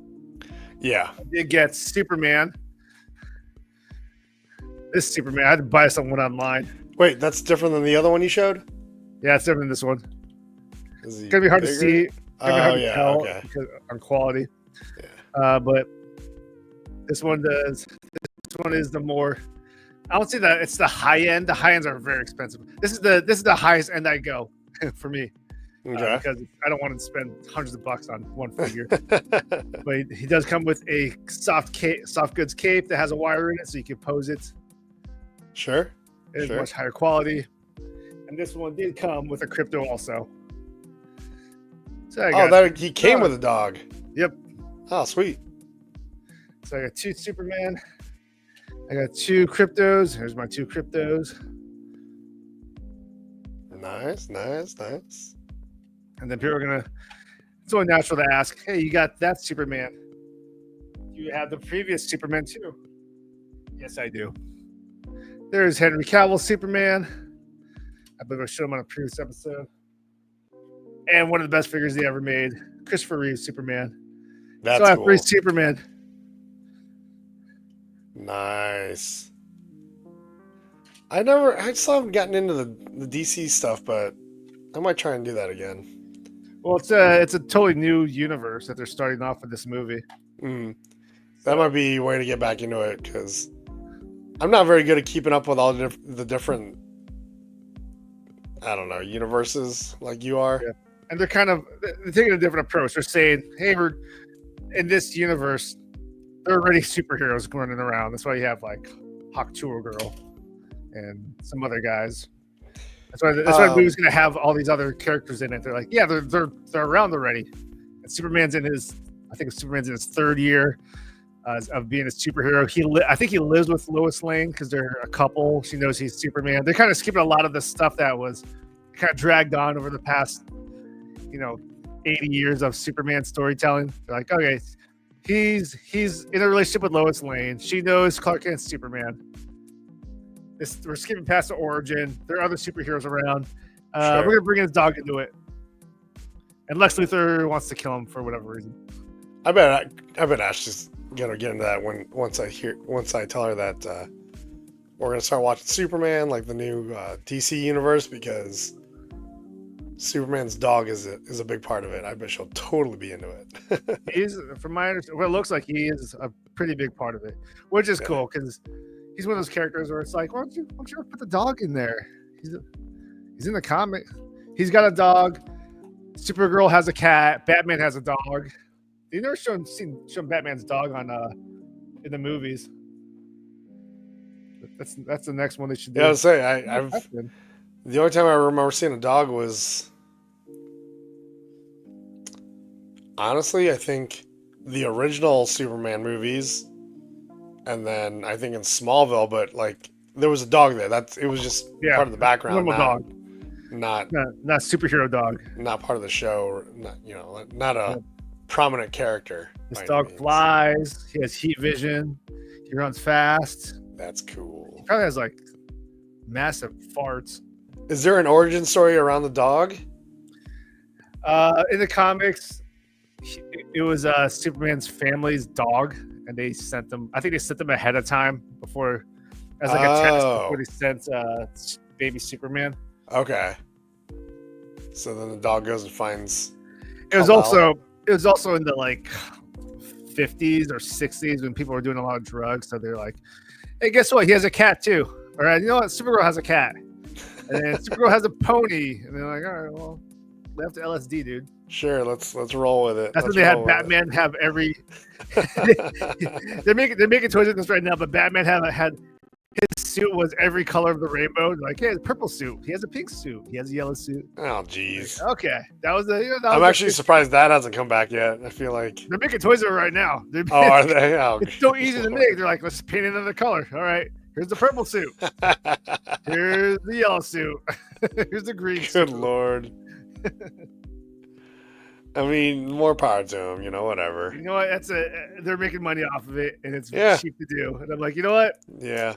Yeah. I did get Superman. This Superman, I had to buy someone online. Wait, that's different than the other one you showed? Yeah, it's different than this one. It's gonna be hard to see. It's gonna be hard to tell because on quality. Yeah. But this one does. This one is the more. I don't say that it's the high end. The high ends are very expensive. This is the highest end I go for me. Okay. Because I don't want to spend hundreds of bucks on one figure. But he does come with a soft goods cape that has a wire in it, so you can pose it. Sure. It is much higher quality. And this one did come with a Crypto also. So he came with a dog. Yep. Oh, sweet. So I got 2 Superman. I got 2 Cryptos. Here's my 2 Cryptos. Nice. And then people are it's only natural to ask, hey, you got that Superman. Do you have the previous Superman too? Yes, I do. There's Henry Cavill Superman. I believe I showed him on a previous episode. And one of the best figures he ever made, Christopher Reeve Superman. That's so I have cool. 3 Superman. Nice. I still haven't gotten into the DC stuff, but I might try and do that again. Well, it's a totally new universe that they're starting off with this movie. That might be a way to get back into it because I'm not very good at keeping up with all the different, I don't know, universes like you are. Yeah. And they're taking a different approach. They're saying, hey, we're in this universe. they're already superheroes running around. That's why you have like Hawk Tour Girl and some other guys. That's why the movie's gonna have all these other characters in it. They're like, yeah, they're around already. And Superman's in his third year of being a superhero. I think he lives with Lois Lane because they're a couple. She knows he's Superman. They're kind of skipping a lot of the stuff that was kind of dragged on over the past, 80 years of Superman storytelling. They're like, okay, he's in a relationship with Lois Lane. She knows Clark Kent's Superman. We're skipping past the origin. There are other superheroes around. We're gonna bring his dog into it, and Lex Luthor wants to kill him for whatever reason. I bet Ash is gonna get into that once I tell her that we're gonna start watching Superman, like the new DC universe, because Superman's dog is a big part of it. I bet she'll totally be into it. He's, from my understanding, what it looks like, he is a pretty big part of it, which is cool because he's one of those characters where it's like, why don't you ever put the dog in there? He's in the comic. He's got a dog. Supergirl has a cat. Batman has a dog. You never shown Batman's dog on in the movies. That's the next one they should do. Yeah, I was saying the only time I remember seeing a dog was, honestly, I think the original Superman movies, and then I think in Smallville, but like there was a dog there. It was just part of the background. Normal dog. Not superhero dog. Not part of the show. Not a prominent character. This dog flies. He has heat vision. He runs fast. That's cool. He probably has like massive farts. Is there an origin story around the dog? In the comics, it was Superman's family's dog, and they sent them. I think they sent them ahead of time before, as like a test before they sent baby Superman. Okay. So then the dog goes and finds. It was also in the like 50s or 60s when people were doing a lot of drugs. So they're like, hey, guess what? He has a cat too. All right, you know what? Supergirl has a cat. And then Supergirl has a pony. And they're like, all right, well, left to LSD, dude. Sure, let's roll with it. That's when they had Batman have every. they're making toys with this right now, but Batman had his suit was every color of the rainbow. Like, he has a purple suit. He has a pink suit. He has a yellow suit. Oh, jeez. Okay, that was the. I'm actually surprised that hasn't come back yet. I feel like they're making toys of it right now. Are they? Oh, it's so easy to make. They're like, let's paint another color. All right, here's the purple suit. Here's the yellow suit. Here's the green suit. Good Lord. I mean, more power to them, whatever. You know what? They're making money off of it, and it's cheap to do. And I'm like, you know what? Yeah.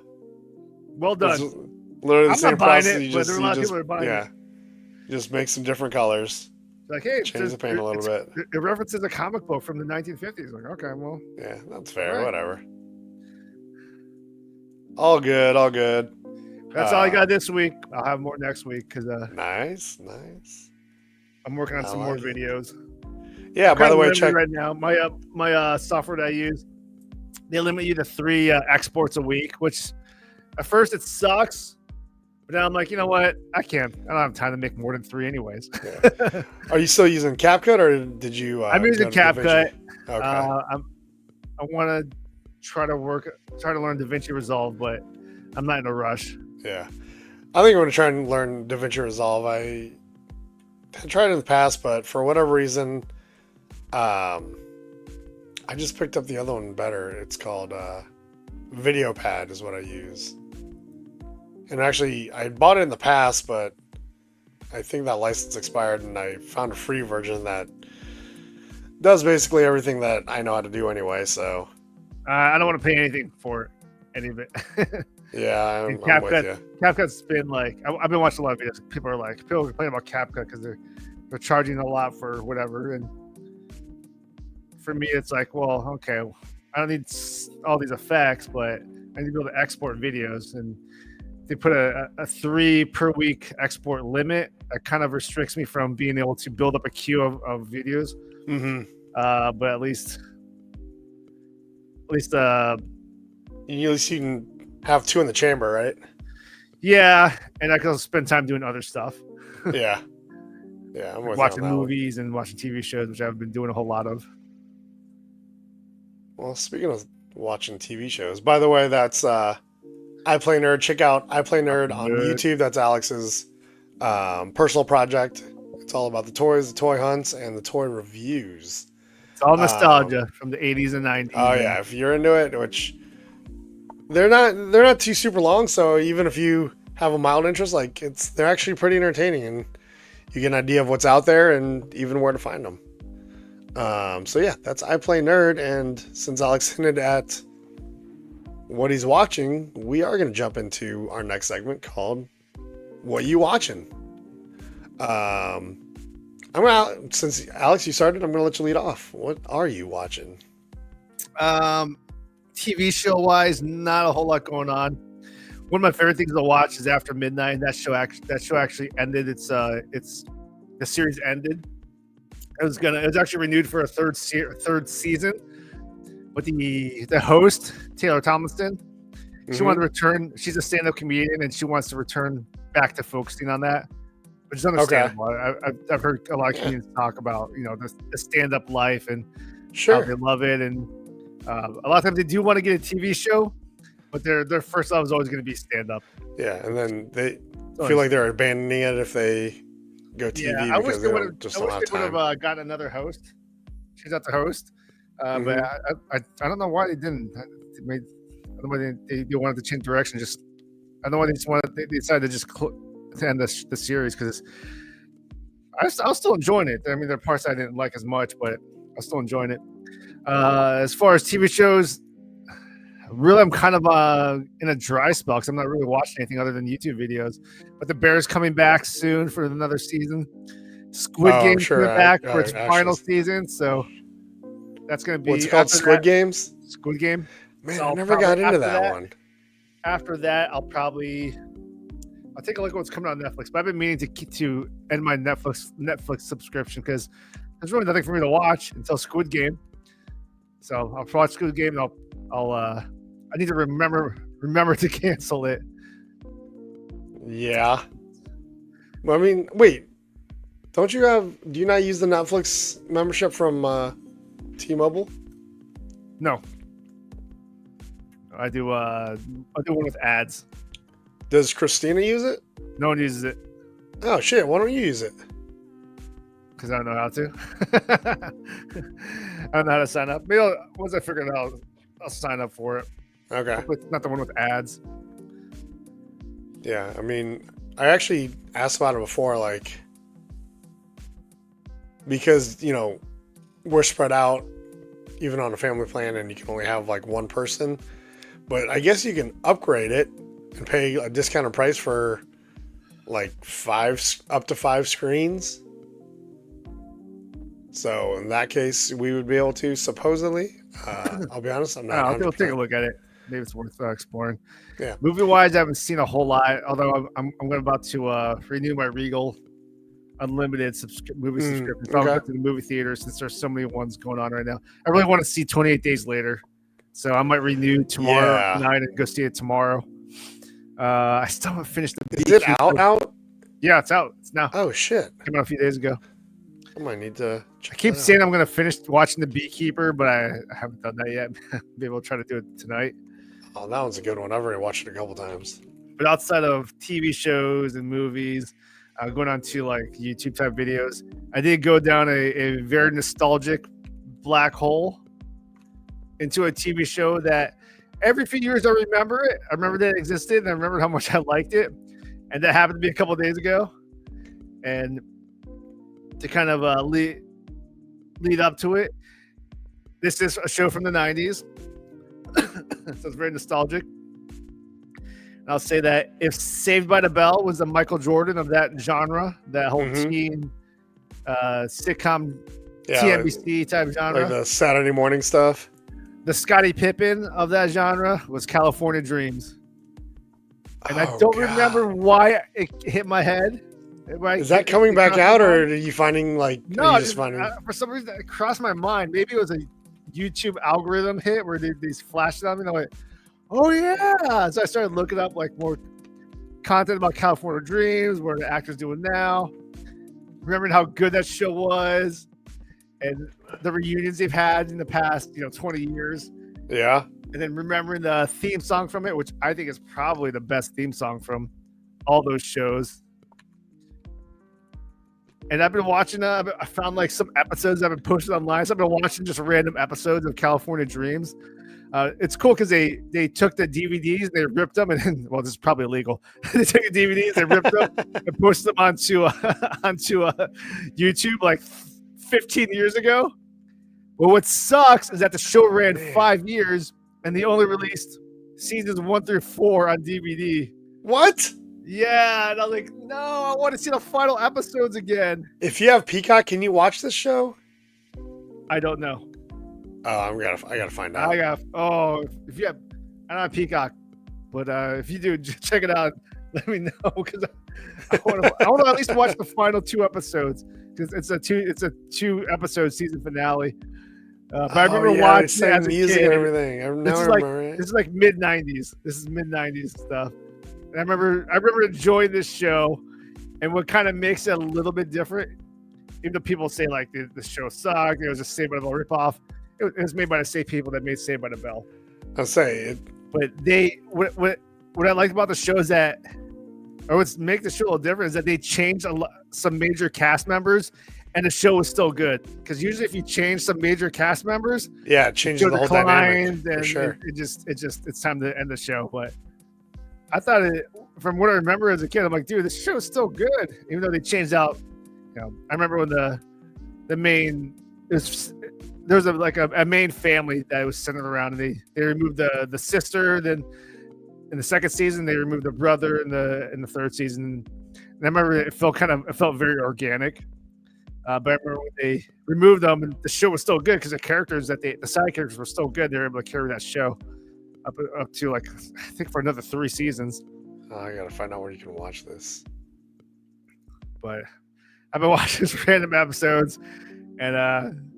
Well done. It's literally the same process. But there are a lot of people that are buying it. Yeah. Just make some different colors. Like, hey, change the paint a little bit. It references a comic book from the 1950s. Like, okay, well. Yeah, that's fair. Right. Whatever. All good. All good. That's all I got this week. I'll have more next week because nice. I'm working on some more videos. Yeah. By the way, check right now. My software that I use, they limit you to 3 exports a week, which at first it sucks, but now I'm like, you know what? I don't have time to make more than 3 anyways. Yeah. Are you still using CapCut, or did you? I'm using CapCut. Okay. I want to try to learn DaVinci Resolve, but I'm not in a rush. Yeah, I think I'm going to try and learn DaVinci Resolve. I tried it in the past, but for whatever reason, I just picked up the other one better. It's called VideoPad is what I use. And actually, I bought it in the past, but I think that license expired, and I found a free version that does basically everything that I know how to do anyway. So I don't want to pay anything for any of it. Yeah, I'm with you. CapCut's been like, I've been watching a lot of videos. People are complaining about CapCut because they're charging a lot for whatever. And for me, it's like, well, okay, I don't need all these effects, but I need to be able to export videos. And they put a 3 per week export limit. That kind of restricts me from being able to build up a queue of videos. Mm-hmm. But at least you can have 2 in the chamber, right? Yeah, and I can also spend time doing other stuff. Yeah, I'm with watching you on that movies and watching TV shows, which I've been doing a whole lot of. Well, speaking of watching TV shows, by the way, that's I Play Nerd. Check out I Play Nerd on Good. YouTube. That's Alex's personal project. It's all about the toys, the toy hunts, and the toy reviews. It's all nostalgia from the 80s and 90s. Oh yeah, if you're into it, which they're not too super long, so even if you have a mild interest, like they're actually pretty entertaining, and you get an idea of what's out there and even where to find them. So yeah, that's I Play Nerd, and since Alex hinted at what he's watching, we are going to jump into our next segment called "What You Watching." Since Alex, you started, I'm gonna let you lead off. What are you watching? TV show wise, not a whole lot going on. One of my favorite things to watch is After Midnight. That show actually ended. The series ended. It was actually renewed for a third season. But the host, Taylor Tomlinson, she wanted to return. She's a stand-up comedian, and she wants to return back to focusing on that, which is understandable. Okay. I've heard a lot of comedians talk about the stand-up life and how they love it, and a lot of times they do want to get a TV show, but their first love is always going to be stand-up. Yeah, and then they feel like they're abandoning it if they go TV because they don't have time. Would have gotten another host. She's not the host, but I don't know why they didn't. I don't know why they wanted to change direction. I don't know why they decided to just to end the series, because I was still enjoying it. I mean, there are parts I didn't like as much, but I was still enjoying it. As far as TV shows, really, I'm kind of in a dry spell because I'm not really watching anything other than YouTube videos. But The Bear's coming back soon for another season. Squid Game's coming back for its final season, so that's going to be. What's it called? Squid Games? Squid Game. Man, I never got into that one. After that, I'll take a look at what's coming on Netflix. But I've been meaning to end my Netflix subscription because there's really nothing for me to watch until Squid Game. So I'll watch Squid Game, and I need to remember to cancel it. Yeah. Well, I mean, wait. Do you not use the Netflix membership from T-Mobile? No. I do one with ads. Does Christina use it? No one uses it. Oh shit, why don't you use it? Because I don't know how to. I don't know how to sign up. Maybe once I figure it out, I'll sign up for it. Okay. Hopefully it's not the one with ads. Yeah, I mean, I actually asked about it before, like, because, we're spread out even on a family plan and you can only have like one person. But I guess you can upgrade it and pay a discounted price for like up to 5 screens. So in that case, we would be able to, supposedly. I'll be honest, I'm not. I'll take a look at it. Maybe it's worth exploring. Yeah. Movie wise, I haven't seen a whole lot. Although I'm about to renew my Regal Unlimited movie subscription. So I'll go to the movie theater since there's so many ones going on right now. I really want to see 28 Days Later, so I might renew tomorrow night and go see it tomorrow. I still haven't finished the. Is it out? Yeah, it's out. It's now. Oh shit! Came out a few days ago. I might need to. I keep saying I'm going to finish watching The Beekeeper, but I haven't done that yet. Maybe we'll try to do it tonight. Oh, that one's a good one. I've already watched it a couple times. But outside of TV shows and movies, going on to like YouTube type videos, I did go down a very nostalgic black hole into a TV show that every few years I remember it. I remember that it existed, and I remember how much I liked it. And that happened to be a couple of days ago. And to kind of lead up to it, this is a show from the 90s. So it's very nostalgic. And I'll say that if Saved by the Bell was the Michael Jordan of that genre, that whole teen sitcom, TNBC type genre, like the Saturday morning stuff, the Scottie Pippen of that genre was California Dreams. And I don't remember why it hit my head. Is that coming back out, or are you finding no? For some reason, it crossed my mind. Maybe it was a YouTube algorithm hit where these flashed on me, and I went, "Oh yeah!" So I started looking up like more content about California Dreams, what the actors doing now, remembering how good that show was, and the reunions they've had in the past, 20 years. Yeah. And then remembering the theme song from it, which I think is probably the best theme song from all those shows. And I've been watching, I found like some episodes that have been posted online. So I've been watching just random episodes of California Dreams. It's cool because they took the DVDs, they ripped them, and then, well, this is probably illegal. They took the DVDs, they ripped them, and posted them onto YouTube like 15 years ago. Well, what sucks is that the show ran 5 years, and they only released seasons 1 through 4 on DVD. What? Yeah, and I was like, no, I want to see the final episodes again. If you have Peacock, can you watch this show? I don't know. Oh, I gotta find out. If you have, I don't have Peacock, but if you do, check it out. Let me know because I want to at least watch the final 2 episodes because it's a 2 episode season finale. But I remember watching it as a music kid. and everything. This is like mid 90s. This is mid 90s stuff. And I remember enjoying this show, and what kind of makes it a little bit different, even though people say like the show sucked, it was a Saved by the Bell ripoff. It was made by the same people that made Saved by the Bell. I'll say it. But what I liked about the show is that, or what's make the show a little different is that they changed some major cast members, and the show was still good. Because usually, if you change some major cast members, it changes the whole dynamic. For sure. It's time to end the show. But I thought from what I remember as a kid, I'm like, dude, this show is still good, even though they changed out. I remember when the main there was a main family that was centered around, and they removed the sister. Then in the second season, they removed the brother in the third season. And I remember it felt very organic. But I remember when they removed them, and the show was still good because the characters the side characters were still good. They were able to carry that show up to like I think for another 3 seasons. I gotta find out where you can watch this. But I've been watching these random episodes, and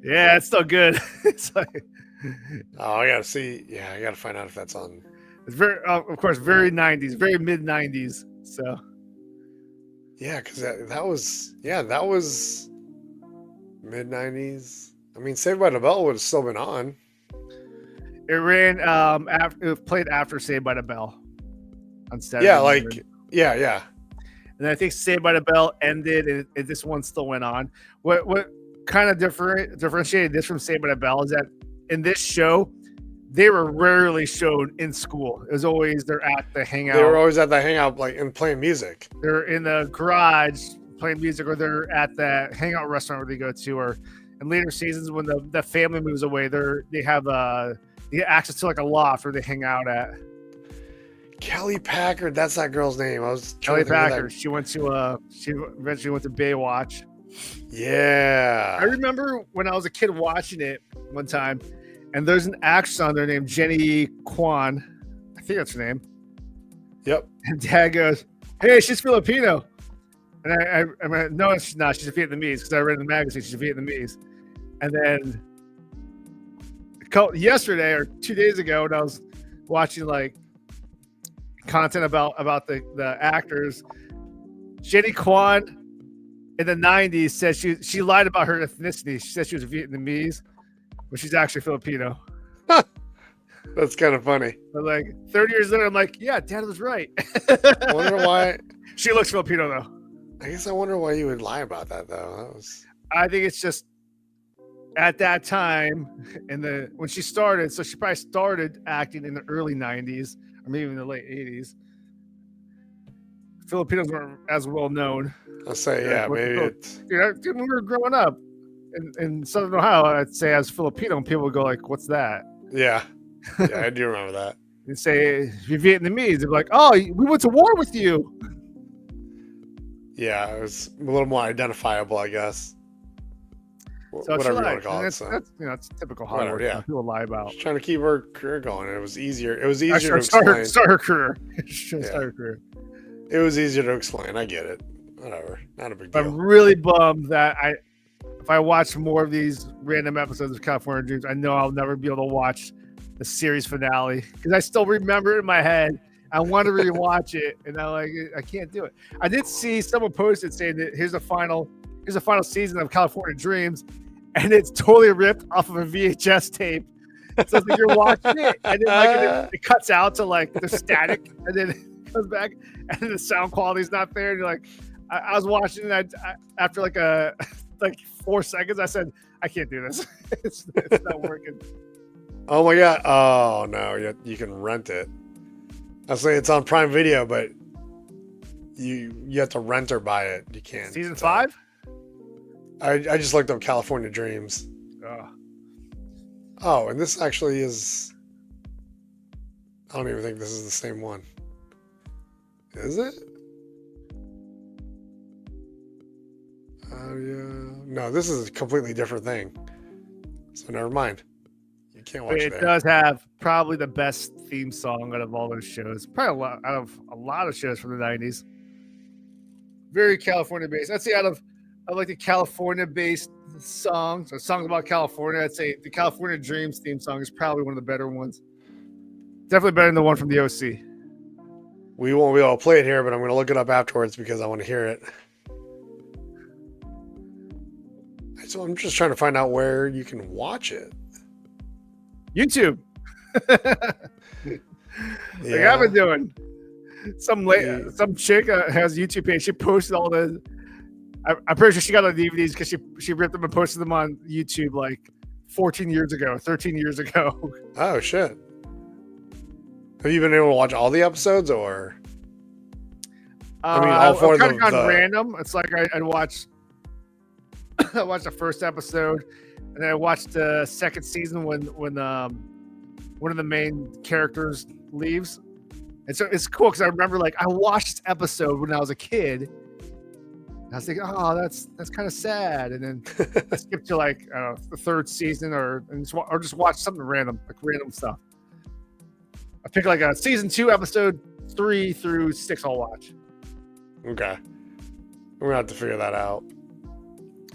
yeah, it's still good. It's like, I gotta see. Yeah, I gotta find out if that's on. It's very, of course, very 90s, very mid 90s. So yeah, because that was mid 90s. I mean, Saved by the Bell would have still been on. It ran it played after Saved by the Bell on Saturday. Yeah. And I think Saved by the Bell ended, and this one still went on. What kind of differentiated this from Saved by the Bell is that in this show, they were rarely shown in school. It was always they're at the hangout. They were always at the hangout, like, and playing music. They're in the garage playing music, or they're at the hangout restaurant where they go to, or in later seasons when the family moves away, they have access to like a loft where they hang out at. Kelly Packard, that's that girl's name. I was Kelly Packard. She eventually went to Baywatch. Yeah. I remember when I was a kid watching it one time, and there's an actress on there named Jenny Kwan. I think that's her name. Yep. And Dad goes, "Hey, she's Filipino." And I mean, no, she's not. She's Vietnamese because I read in the magazine she's Vietnamese. And then yesterday or 2 days ago, when I was watching like content about the actors, Jenny Kwan in the 90s said she lied about her ethnicity. She said she was Vietnamese, but she's actually Filipino. That's kind of funny. But like 30 years later, I'm like, yeah, Dad was right. I wonder why. She looks Filipino though. I guess I wonder why you would lie about that though. I think it's just at that time when she started, so she probably started acting in the early 90s or maybe in the late 80s. Filipinos weren't as well known. I'll say, yeah, maybe it's... When we were growing up in Southern Ohio, I'd say as Filipino, and people would go like, what's that? Yeah. Yeah, I do remember that. You'd say, if you're Vietnamese, they'd be like, oh, we went to war with you. Yeah, it was a little more identifiable, I guess. So whatever you want to call it. That's typical Hollywood. Yeah. People lie about. Just trying to keep her career going. It was easier. It was easier to start explain. her career. Start her career. It was easier to explain. I get it. Whatever. Not a big deal. I'm really bummed that if I watch more of these random episodes of California Dreams, I know I'll never be able to watch the series finale because I still remember it in my head. I want to rewatch it, and I can't do it. I did see someone posted saying that here's the final here's the final season of California Dreams, and it's totally ripped off of a VHS tape. So it's like you're watching it, and then like it cuts out to like the static, and then it comes back, and then the sound quality's not there. And you're like, I was watching it, after like like 4 seconds, I said, I can't do this. It's not working. Oh my god! Oh no, you can rent it. I say it's on Prime Video, but you have to rent or buy it. You can't. Season 5? I just looked up California Dreams. Oh, and this actually is. I don't even think this is the same one. Is it? Yeah. No, this is a completely different thing. So never mind. You can't watch it. It does have probably the best theme song out of all those shows. Probably out of a lot of shows from the 90s. Very California based. I'd say out of like the California based songs or songs about California, I'd say the California Dreams theme song is probably one of the better ones. Definitely better than the one from the OC. We won't be able to play it here, but I'm going to look it up afterwards because I want to hear it. So I'm just trying to find out where you can watch it. YouTube. Like I've been doing. Some chick has a YouTube page. She posted all the. I'm pretty sure she got the DVDs because she ripped them and posted them on YouTube like 13 years ago. Oh shit! Have you been able to watch all the episodes, or? I mean, all four I've of kind of gone random. It's like I'd watch. I watched the first episode, and then I watched the second season when one of the main characters leaves. And so it's cool because I remember like I watched this episode when I was a kid. I was thinking, oh, that's kind of sad. And then I skipped to like the third season or just watch something random, like random stuff. I picked like a season 2, episode 3 through 6. I'll watch. Okay, we're gonna have to figure that out.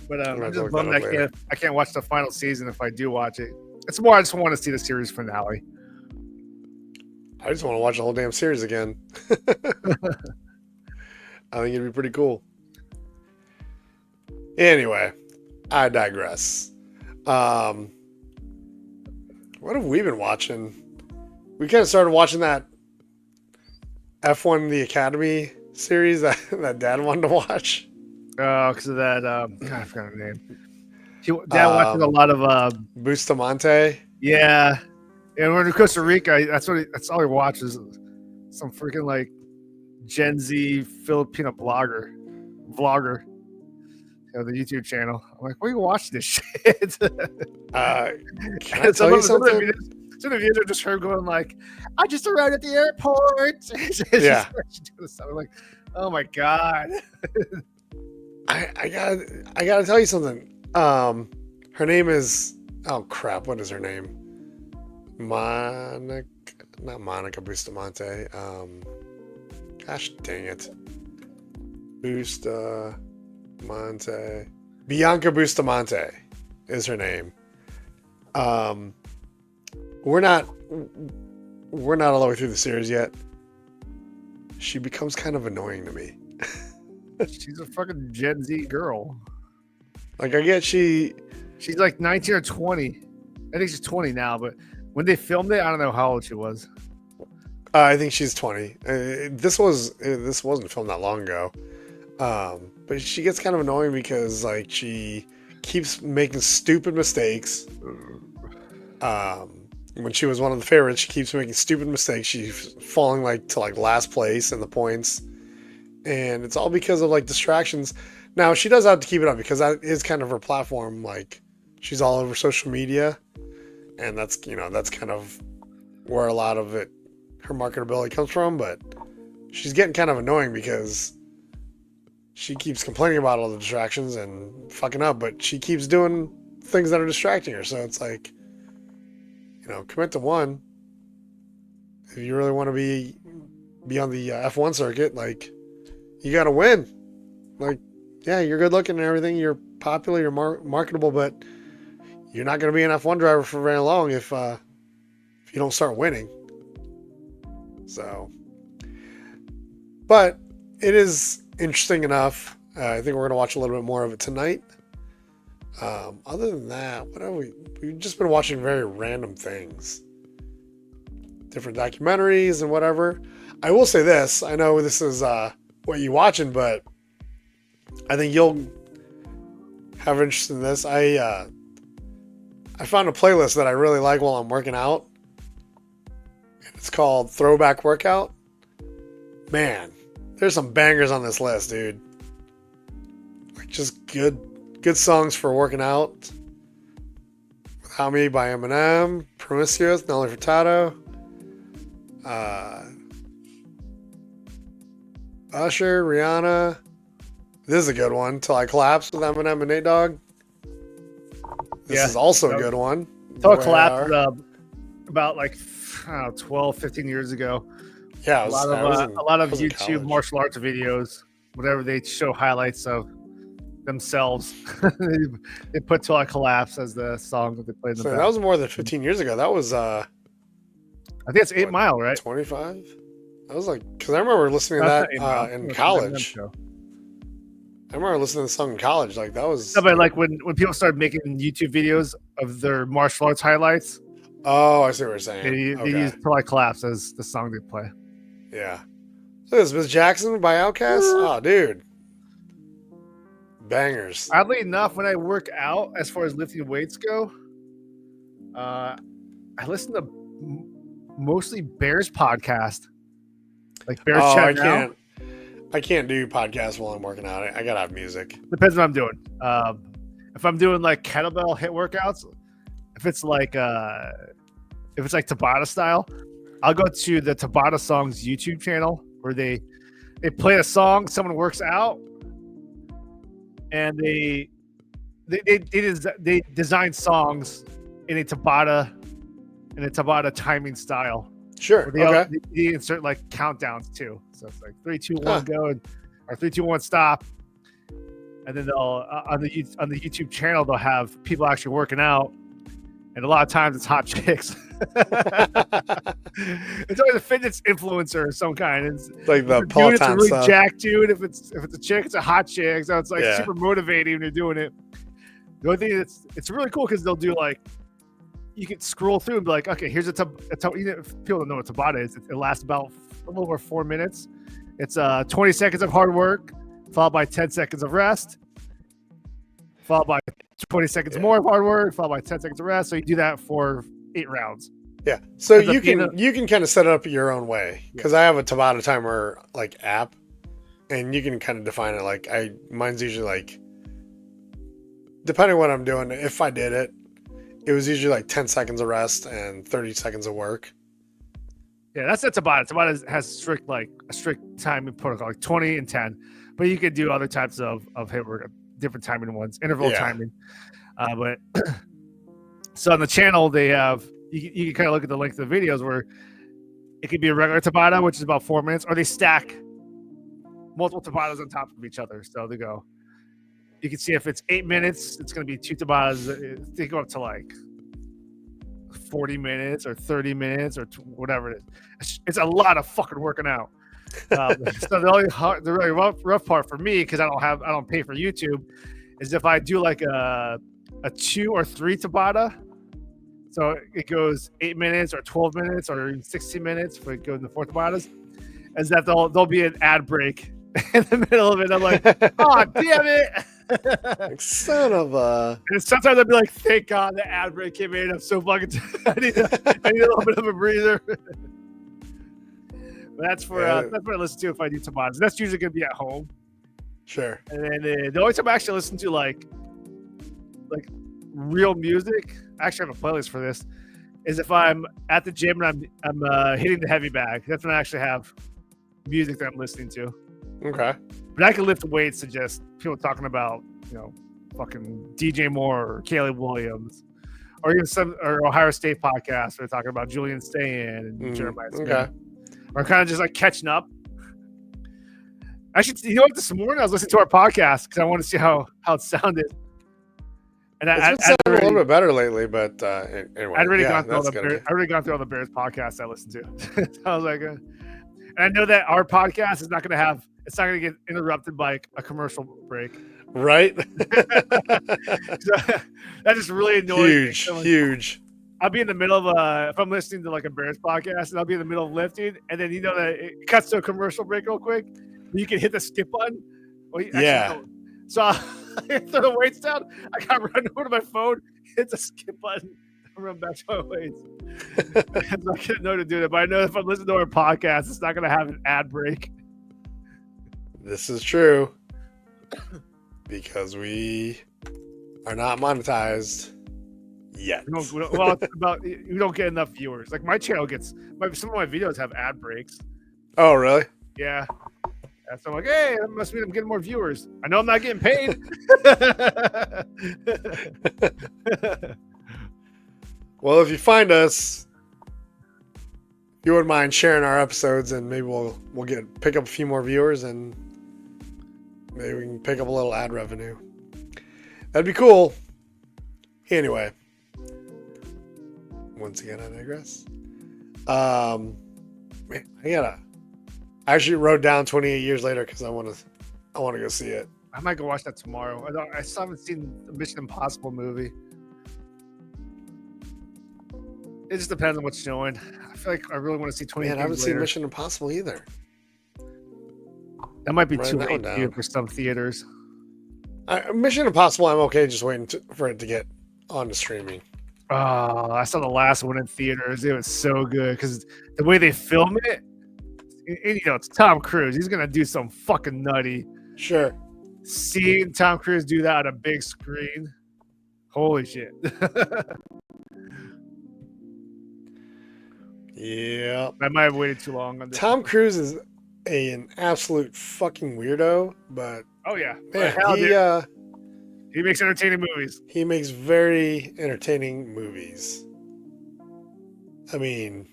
But I'm just bummed I can't watch the final season if I do watch it. It's more I just want to see the series finale. I just want to watch the whole damn series again. I think it'd be pretty cool. Anyway, I digress. What have we been watching? We kind of started watching that F1 The Academy series that Dad wanted to watch. Oh, because of that. God, I forgot her name. Dad watching a lot of Bustamante. Yeah. And we're in Costa Rica. That's all he watches. Some freaking like Gen Z Filipino vlogger. The YouTube channel. I'm like, where you watch this shit? Can I tell you something? Some of the videos are just her going like, I just arrived at the airport. Yeah. I'm like, oh my god. I gotta tell you something. Her name is crap. What is her name? Not Monica Bustamante. Gosh dang it. Bianca Bustamante is her name. We're not all the way through the series yet. She becomes kind of annoying to me. She's a fucking Gen Z girl. Like I get she's like 19 or 20. I think she's 20 now, but when they filmed it, I don't know how old she was. I think she's 20. This wasn't filmed that long ago. But she gets kind of annoying because like she keeps making stupid mistakes. When she was one of the favorites, she keeps making stupid mistakes. She's falling to last place in the points. And it's all because of like distractions. Now she does have to keep it up because that is kind of her platform. Like she's all over social media, and that's kind of where a lot of her marketability comes from. But she's getting kind of annoying because she keeps complaining about all the distractions and fucking up, but she keeps doing things that are distracting her. So it's like, commit to one. If you really want to be on the F1 circuit, like, you got to win. Like, yeah, you're good looking and everything. You're popular. You're marketable, but you're not going to be an F1 driver for very long if you don't start winning. So, but it is interesting enough. I think we're going to watch a little bit more of it tonight. Other than that, what have we've just been watching very random things. Different documentaries and whatever. I will say this. I know this is what you're watching, but I think you'll have interest in this. I found a playlist that I really like while I'm working out. It's called Throwback Workout. Man, there's some bangers on this list, dude. Like just good songs for working out. Without Me by Eminem, Promiscuous, Nelly Furtado, Usher, Rihanna. This is a good one. Till I Collapse with Eminem and Nate Dogg. This is also a good one. Till I Collapse about like, I don't know, 12, 15 years ago. Yeah, a lot of YouTube martial arts videos, whatever they show highlights of themselves. They put Till I Collapse as the song that they played in the back. That was more than 15 years ago. That was I think it's 8 Mile, right? 25? That was like, because I remember listening to that in college. I remember listening to the song in college. Like that was. No, but like when people started making YouTube videos of their martial arts highlights. Oh, I see what you're saying. They use Till I Collapse as the song they play. Yeah. Look at this, Miss Jackson by Outkast. Oh, dude. Bangers. Oddly enough, when I work out, as far as lifting weights go, I listen to mostly Bears podcast. Like Bears Chat Now. I can't do podcasts while I'm working out. I gotta have music. Depends what I'm doing. If I'm doing like kettlebell hit workouts, if it's like Tabata style, I'll go to the Tabata Songs YouTube channel where they play a song, someone works out, and they design songs in a Tabata timing style. Sure. They insert like countdowns too. So it's like 3, 2, 1 go, or 3, 2, 1 stop. And then they'll on the YouTube channel they'll have people actually working out, and a lot of times it's hot chicks. It's always a fitness influencer of some kind. It's like the Peloton stuff. It's a really jacked dude. If it's a chick, it's a hot chick. So it's like super motivating when you're doing it. The only thing it's really cool because they'll do like, you can scroll through and be like, okay, here's a if people don't know what Tabata is. It lasts about a little over 4 minutes. It's 20 seconds of hard work, followed by 10 seconds of rest, followed by 20 seconds more of hard work, followed by 10 seconds of rest. So you do that for 8 rounds. Yeah. So you can kind of set it up your own way, because I have a Tabata timer like app, and you can kind of define it. Like mine's usually like, depending on what I'm doing, if I did it, it was usually like 10 seconds of rest and 30 seconds of work. Yeah, that's Tabata. Tabata has a strict timing protocol, like 20 and 10. But you could do other types of hit work, different timing ones, interval timing. But so on the channel, they have, you can kind of look at the length of the videos where it could be a regular Tabata, which is about 4 minutes, or they stack multiple Tabatas on top of each other. So they go, you can see if it's 8 minutes, it's going to be 2 Tabatas. They go up to like 40 minutes or 30 minutes or whatever it is. It's a lot of fucking working out. So the really rough part for me, because I don't pay for YouTube, is if I do like a 2 or 3 Tabata. So it goes 8 minutes or 12 minutes or 16 minutes if it goes into 4 Tabatas. Is that there'll be an ad break in the middle of it. I'm like, oh damn it. Like, son of a. And sometimes I'd be like, thank God the ad break came in. I'm so fucking I need a little bit of a breather. But that's what I listen to if I do Tabatas. That's usually gonna be at home. Sure. And then the only time I actually listen to like real music, I actually have a playlist for this, is if I'm at the gym and I'm hitting the heavy bag. That's when I actually have music that I'm listening to. Okay. But I can lift weights to just people talking about, fucking DJ Moore or Caleb Williams, or even or Ohio State podcast where they're talking about Julian Stayan and Jeremiah Smith. Okay. Or kind of just like catching up. Actually, what? This morning I was listening to our podcast because I wanted to see how it sounded. And it's been sounding a little bit better lately, but anyway. I'd already gone through all the Bears podcasts I listened to. So I was like, and I know that our podcast is not going to have it's not going to get interrupted by a commercial break. Right? So, that just really annoys me. Huge, So, like, huge. I'll be in the middle of if I'm listening to like a Bears podcast, and I'll be in the middle of lifting, and then that it cuts to a commercial break real quick. You can hit the skip button. Well, Yeah. No. So I throw the weights down. I got to run over to my phone, hit the skip button, and run back to my weights. So I didn't know to do that, but I know if I'm listening to our podcast, it's not going to have an ad break. This is true. Because we are not monetized yet. Well, it's about you don't get enough viewers. Like my channel gets some of my videos have ad breaks. Oh, really? Yeah. So I'm like, hey, that must mean I'm getting more viewers. I know I'm not getting paid. Well, if you find us, if you wouldn't mind sharing our episodes, and maybe we'll pick up a few more viewers, and maybe we can pick up a little ad revenue. That'd be cool. Anyway, once again, I digress. Man, I actually wrote down 28 Years Later because I want to go see it. I might go watch that tomorrow. I still haven't seen the Mission Impossible movie. It just depends on what's showing. I feel like I really want to see 28 Man, I haven't Years seen Later. Mission Impossible either. That might be Write too that late one down. for some theaters. Mission Impossible, I'm okay just waiting for it to get on the streaming. Oh, I saw the last one in theaters. It was so good because the way they film it, and, it's Tom Cruise. He's gonna do some fucking nutty. Sure. Seeing Tom Cruise do that on a big screen, holy shit! Yeah. I might have waited too long on this. Tom Cruise is an absolute fucking weirdo, but Oh yeah, man, he makes entertaining movies. he makes very entertaining movies. I mean,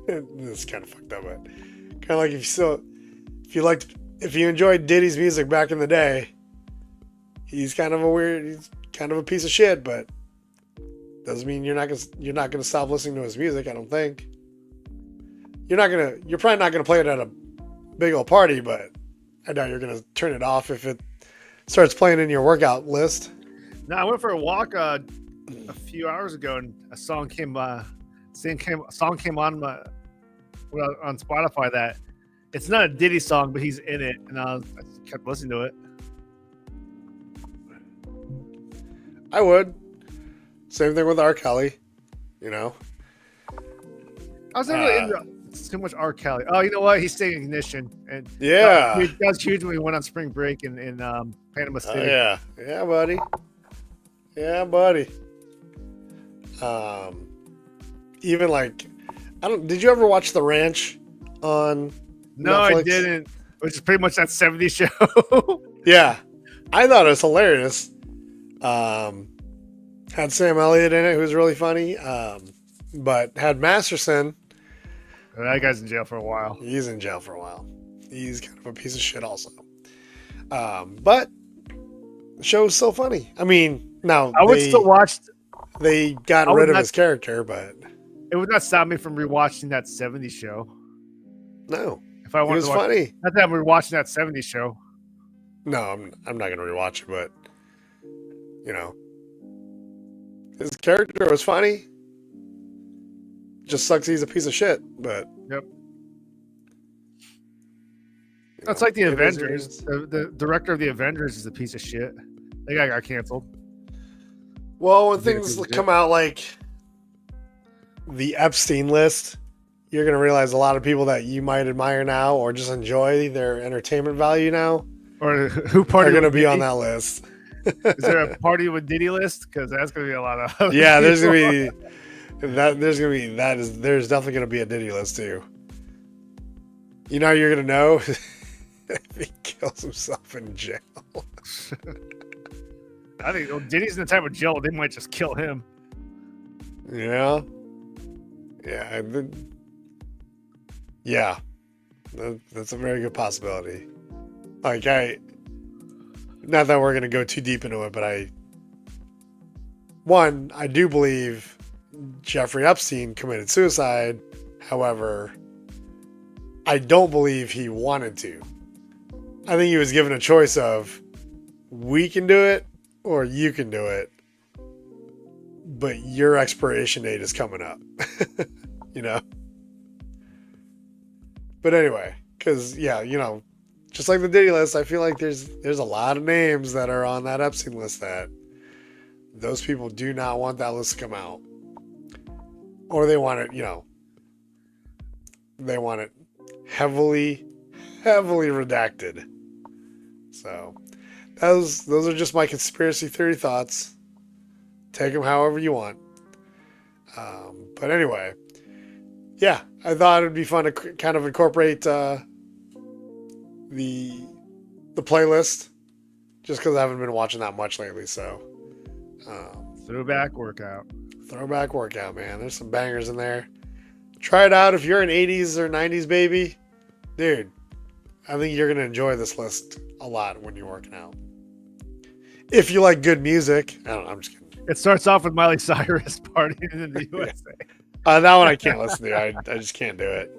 this is kind of fucked up, but kind of like if you enjoyed Diddy's music back in the day, he's kind of a piece of shit, but doesn't mean you're not gonna stop listening to his music. I don't think you're probably not gonna play it at a big old party, but I doubt you're gonna turn it off if it starts playing in your workout list. No, I went for a walk a few hours ago, and a song came on on Spotify that it's not a Diddy song, but he's in it, and I kept listening to it. I would. Same thing with R. Kelly. I was never really into too much R. Kelly. Oh, you know what? He's staying Ignition, and Yeah. that was huge when we went on spring break in Panama City. Yeah, buddy. Even like, did you ever watch The Ranch on No, Netflix? I didn't. Which is pretty much that 70s show. Yeah, I thought it was hilarious. Had Sam Elliott in it, who was really funny. But had Masterson. That guy's in jail for a while. He's in jail for a while. He's kind of a piece of shit also. But the show was so funny. I mean, now I would still watch. They got rid of his character, but It would not stop me from rewatching that 70s show. no, If I it wanted was to watch, funny. not that I'm rewatching that 70s show. No, I'm not gonna rewatch it, but his character was funny. Just sucks he's a piece of shit, but Yep. That's like the it is what it Avengers. is. The director of the Avengers is a piece of shit. That guy got canceled. Well, when Yeah, things piece of come out like the Epstein list, you're gonna realize a lot of people that you might admire now or just enjoy their entertainment value now Or who are party gonna with be on Diddy? that list. Is there a party with Diddy list? Because that's gonna be a lot of. Yeah, there's people. gonna be that. There's there's definitely gonna be a Diddy list too. You know, you're gonna know if he kills himself in jail. I think Diddy's in the type of jail they might just kill him. Yeah. That's a very good possibility. Like not that we're gonna go too deep into it, but I do believe Jeffrey Epstein committed suicide. However, I don't believe he wanted to. I think he was given a choice of, we can do it or you can do it, but your expiration date is coming up. You know? But anyway, because, yeah, you know, just like the Diddy list, I feel like there's a lot of names that are on that Epstein list that those people do not want that list to come out. Or they want it, you know, they want it heavily redacted. So those are just my conspiracy theory thoughts. Take them however you want. But anyway, yeah, I thought it'd be fun to kind of incorporate the playlist, just because I haven't been watching that much lately. So Throwback workout, man. There's some bangers in there. Try it out if you're an 80s or 90s baby, dude. I think you're gonna enjoy this list a lot when you're working out. If you like good music, I don't know. I'm just kidding. it starts off with Miley Cyrus partying in the USA. That one I can't listen to. I just can't do it.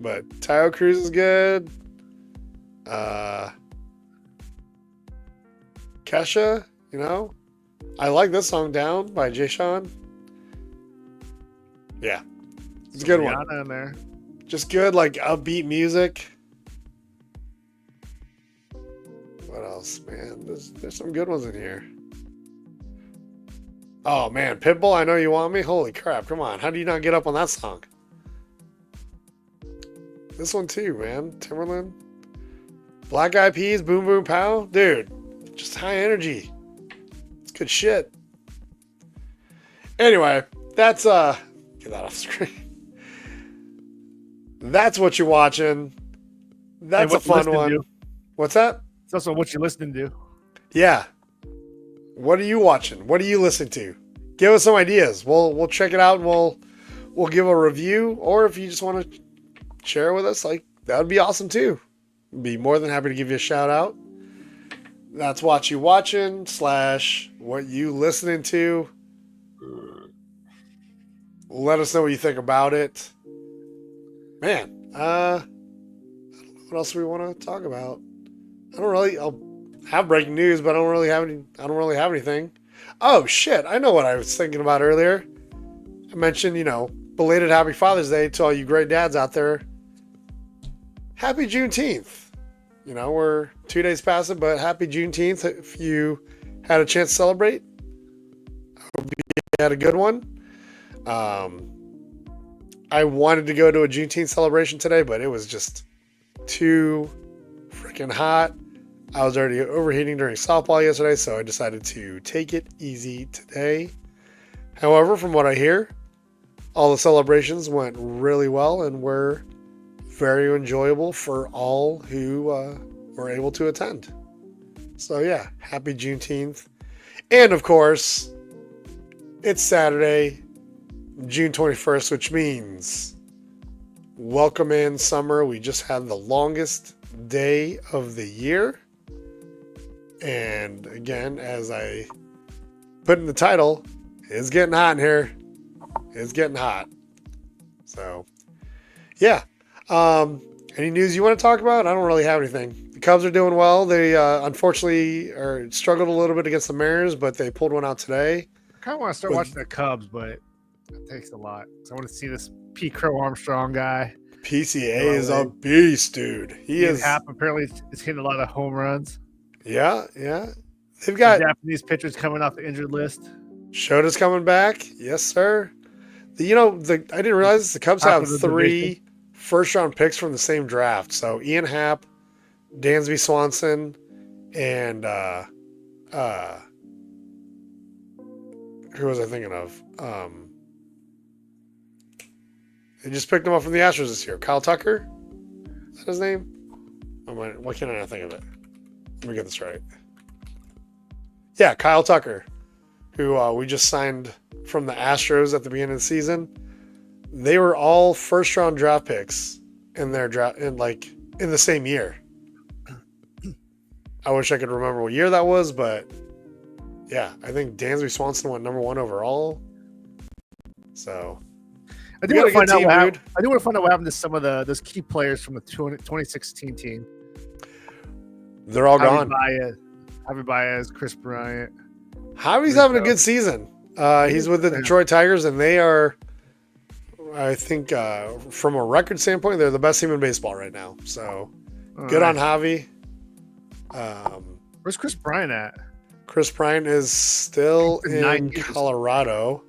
But Tayo Cruz is good. Kesha, you know, I like this song "Down" by Jay Sean. Yeah, it's a good one. In there. Just good, like upbeat music. What else, man? There's some good ones in here. Oh man, Pitbull, I Know You Want Me. Holy crap! Come on, how do you not get up on that song? This one too, man. Timberland, Black Eyed Peas, Boom Boom Pow, dude. Just high energy. It's good shit. Anyway, that's get that off the screen. That's what you're watching. That's a fun one. To. What's that? It's also what you're listening to. Yeah. What are you watching? What are you listening to? Give us some ideas. We'll check it out and we'll give a review. Or if you just want to share with us, like, that would be awesome too. Be more than happy to give you a shout out. That's what you watching / what you listening to. Let us know what you think about it. Man, I don't know what else we want to talk about. I'll have breaking news, but I don't really have anything. Oh shit, I know what I was thinking about earlier. I mentioned, you know, belated Happy Father's Day to all you great dads out there. Happy Juneteenth. You know, we're 2 days past it, but happy Juneteenth if you had a chance to celebrate. I hope you had a good one. I wanted to go to a Juneteenth celebration today, but it was just too freaking hot. I was already overheating during softball yesterday, so I decided to take it easy today. However, from what I hear, all the celebrations went really well and were very enjoyable for all who were able to attend. So yeah, happy Juneteenth. And of course, it's Saturday, June 21st, which means welcome in summer. We just had the longest day of the year. And again, as I put in the title, it's getting hot in here. It's getting hot. So, yeah. Any news you want to talk about? I don't really have anything. The Cubs are doing well. They unfortunately struggled a little bit against the Mariners, but they pulled one out today. I kind of want to start watching the Cubs, but it takes a lot. So I want to see this Pete Crow Armstrong guy. PCA is a beast, dude. He is. Apparently, is hitting a lot of home runs. Yeah. They've got Japanese pitchers coming off the injured list. Shota's coming back. Yes, sir. I didn't realize the Cubs have 3 first-round picks from the same draft. So Ian Happ, Dansby Swanson, and who was I thinking of? They just picked him up from the Astros this year. Kyle Tucker? Is that his name? Why can't I not think of it? Let me get this right. Yeah, Kyle Tucker, who we just signed from the Astros at the beginning of the season. They were all first-round draft picks in their draft in the same year. I wish I could remember what year that was, but yeah, I think Dansby Swanson went number 1 overall. So I do want to find out what happened. I do want to find out what happened to some of those key players from the 2016 team. They're all gone. Javi Baez, Chris Bryant. Javi's having a good season. He's with the Detroit Tigers, and they are, I think, from a record standpoint, they're the best team in baseball right now. So good on Javi. Where's Chris Bryant at? Chris Bryant is still in Colorado.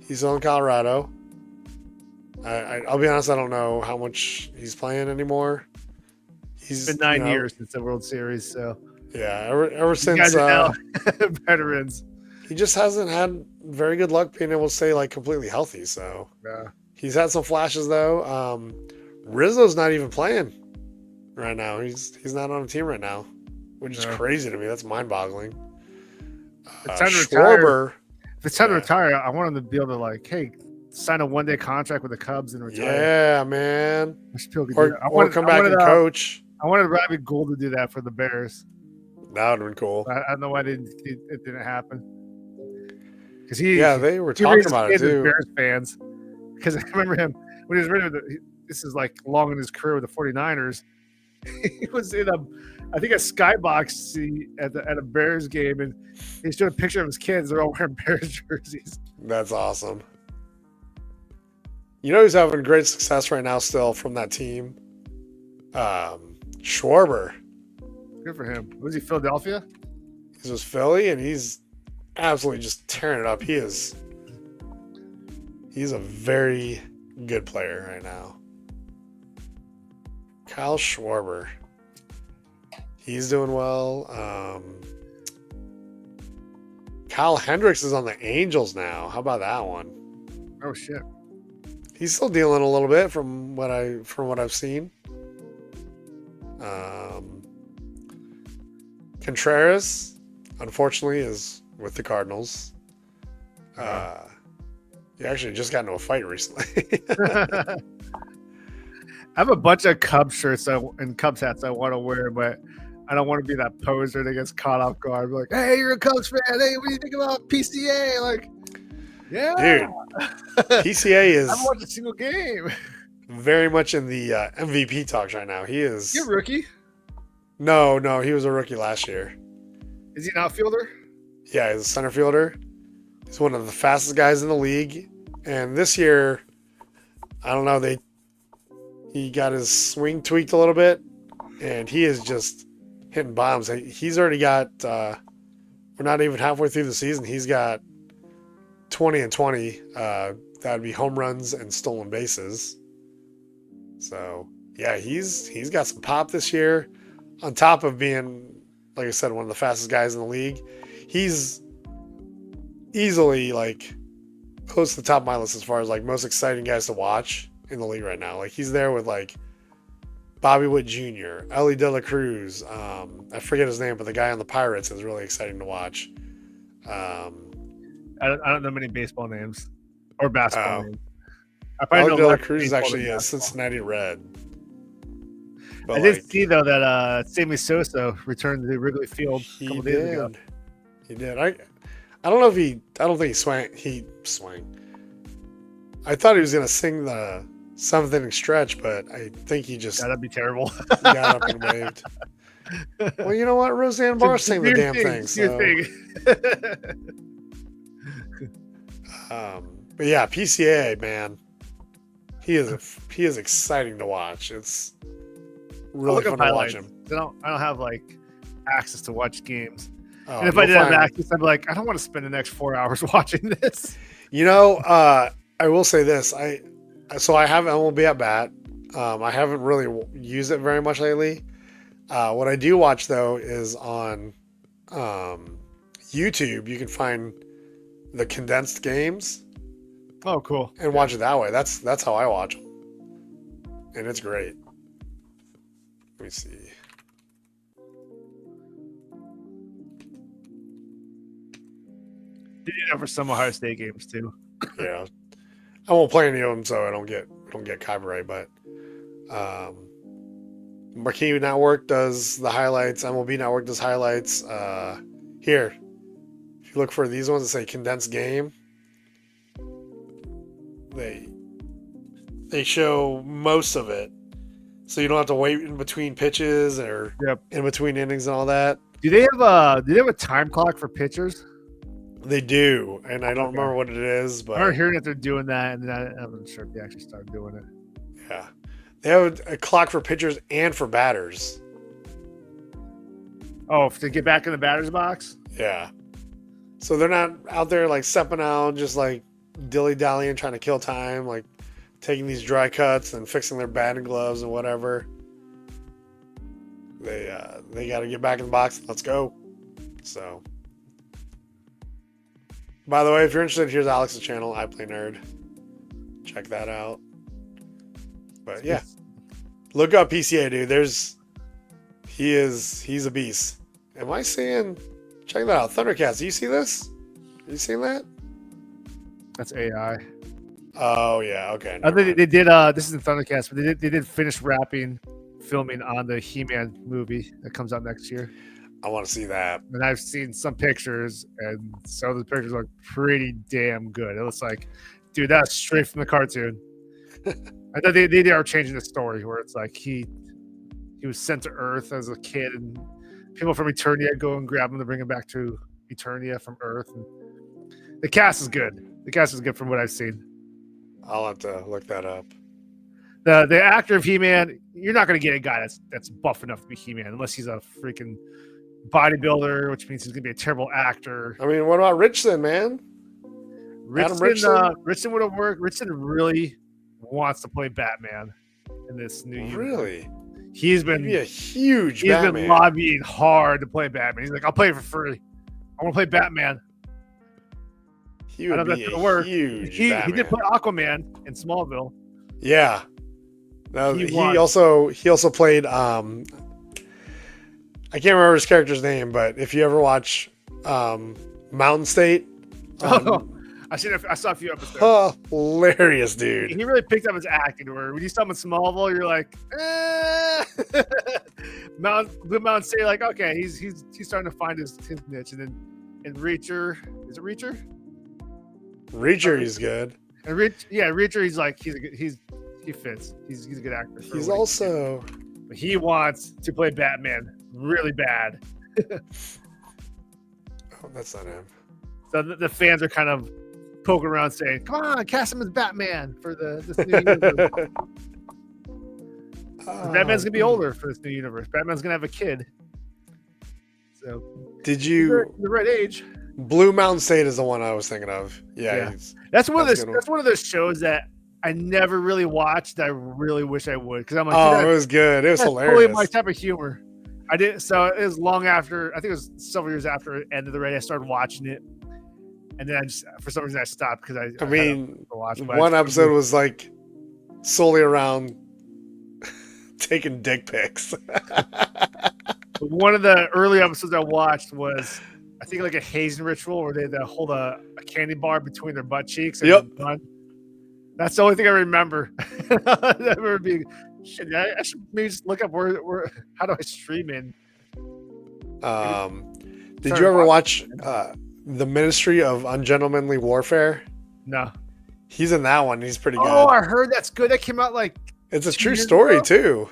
He's still in Colorado. I'll be honest, I don't know how much he's playing anymore. It's been 9 years since the World Series, so yeah, ever since veterans. He just hasn't had very good luck being able to stay like completely healthy. So he's had some flashes though. Rizzo's not even playing right now. He's not on a team right now, which is crazy to me. That's mind-boggling. It's time to retire. If it's time to retire, I want him to be able to like, sign a one-day contract with the Cubs and retire. Yeah, man. Or come back and coach. I wanted Robbie Gould to do that for the Bears. That would have been cool. I don't know why it didn't happen. Because they were talking about it too. Bears fans. Because I remember him when he was ready. This is like long in his career with the 49ers. He was in a skybox seat at a Bears game, and he showed a picture of his kids. They're all wearing Bears jerseys. That's awesome. You know who's having great success right now still from that team? Schwarber. Good for him. Was he Philadelphia? He's with Philly, and he's absolutely just tearing it up. He's a very good player right now. Kyle Schwarber. He's doing well. Kyle Hendricks is on the Angels now. How about that one? Oh shit. He's still dealing a little bit from what I've seen. Contreras, unfortunately, is with the Cardinals. He actually just got into a fight recently. I have a bunch of Cubs shirts and Cubs hats I want to wear, but I don't want to be that poser that gets caught off guard. Like, hey, you're a Cubs fan. Hey, what do you think about PCA? Like, yeah, dude, PCA is. I haven't watched a single game. Very much in the MVP talks right now. He is. You're a rookie? No, he was a rookie last year. Is he an outfielder? Yeah, he's a center fielder. He's one of the fastest guys in the league. And this year, I don't know, he got his swing tweaked a little bit, and he is just hitting bombs. He's already got, we're not even halfway through the season. He's got 20 and 20. That'd be home runs and stolen bases. So, yeah, he's got some pop this year. On top of being, like I said, one of the fastest guys in the league, he's easily like close to the top of my list as far as like most exciting guys to watch in the league right now. Like he's there with like Bobby Witt Jr., Ellie De La Cruz. I forget his name, but the guy on the Pirates is really exciting to watch. I don't know many baseball names or basketball names. Ellie De La Cruz is actually a Cincinnati Red. But I did see though that Sammy Sosa returned to Wrigley Field a couple days ago. He did. I don't know if I don't think he swang. I thought he was gonna sing the seventh inning stretch, but I think he just that'd be terrible. Got up and waved. Well, you know what? Roseanne Barr sang the damn thing. So. But yeah, PCA, man, he is exciting to watch. It's really fun to watch him. I don't have like access to watch games. And if I did have access, I'd be like, I don't want to spend the next 4 hours watching this. You know, I will say this. I have MLB at Bat. I haven't really used it very much lately. What I do watch though is on YouTube. You can find the condensed games. Oh, cool! And watch it that way. That's how I watch them, and it's great. Let me see. Did you know for some Ohio State games too? Yeah, I won't play any of them, so I don't get copyright. But Marquee Network does the highlights. MLB Network does highlights. Here, if you look for these ones that say condensed game, they show most of it, so you don't have to wait in between pitches or in between innings and all that. Do they have a time clock for pitchers? They do, and I don't remember what it is, but I remember hearing that they're doing that, and I'm not sure if they actually started doing it. Yeah, they have a clock for pitchers and for batters. Oh, to get back in the batter's box? Yeah. So they're not out there like stepping out, just like dilly-dallying, trying to kill time, like taking these dry cuts and fixing their batting gloves and whatever. They got to get back in the box. Let's go. So, by the way, if you're interested, here's Alex's channel, I Play Nerd. Check that out. But yeah, look up PCA, dude. He's a beast. Am I seeing? Check that out, Thundercats. Do you see this? Are you seeing that? That's AI. Oh yeah, okay. I think they did. This isn't Thundercats, but they did finish wrapping filming on the He-Man movie that comes out next year. I want to see that. And I've seen some pictures, and some of the pictures look pretty damn good. It looks like, dude, that's straight from the cartoon. I thought they are changing the story where it's like he was sent to Earth as a kid, and people from Eternia go and grab him to bring him back to Eternia from Earth. And the cast is good. The cast is good from what I've seen. I'll have to look that up. The actor of He-Man, you're not going to get a guy that's buff enough to be He-Man unless he's a freaking bodybuilder, which means he's going to be a terrible actor. I mean, what about Richardson, man? Richardson would have worked. Richardson really wants to play Batman in this new universe. Really? He's been a huge He's Batman. been lobbying hard to play Batman. He's like, I'll play it for free. I want to play Batman. He would be a huge Batman. He did play Aquaman in Smallville. Yeah. No, he also played I can't remember his character's name, but if you ever watch Mountain State, I saw a few episodes. Hilarious, dude. He really picked up his acting. Where when you saw him in Smallville, you're like, Mountain State, like, okay, he's starting to find his niche. And then in Reacher, is it Reacher? Reacher, he's good. And Reacher, he's like, he fits. He's a good actor. He's also. But he wants to play Batman really bad. Oh, that's not him. So the fans are kind of poking around saying, come on, cast him as Batman for this new universe. Batman's going to be older for this new universe. Batman's going to have a kid. So, did you... the right age. Blue Mountain State is the one I was thinking of. Yeah. That's one of those shows that I never really watched that I really wish I would. Because I'm like, it was good. It was hilarious. Totally my type of humor. I did. So it was long after, I think it was several years after it ended already, I started watching it. And then for some reason I stopped because I mean, one episode was like solely around taking dick pics. One of the early episodes I watched was, I think, like a hazing ritual where they hold a candy bar between their butt cheeks. And that's the only thing I remember. I remember being, shit, I should maybe just look up where how do I stream in? Did you ever watch The Ministry of Ungentlemanly Warfare? No. He's in that one. He's pretty good. Oh, I heard that's good. That came out like it's a true story too.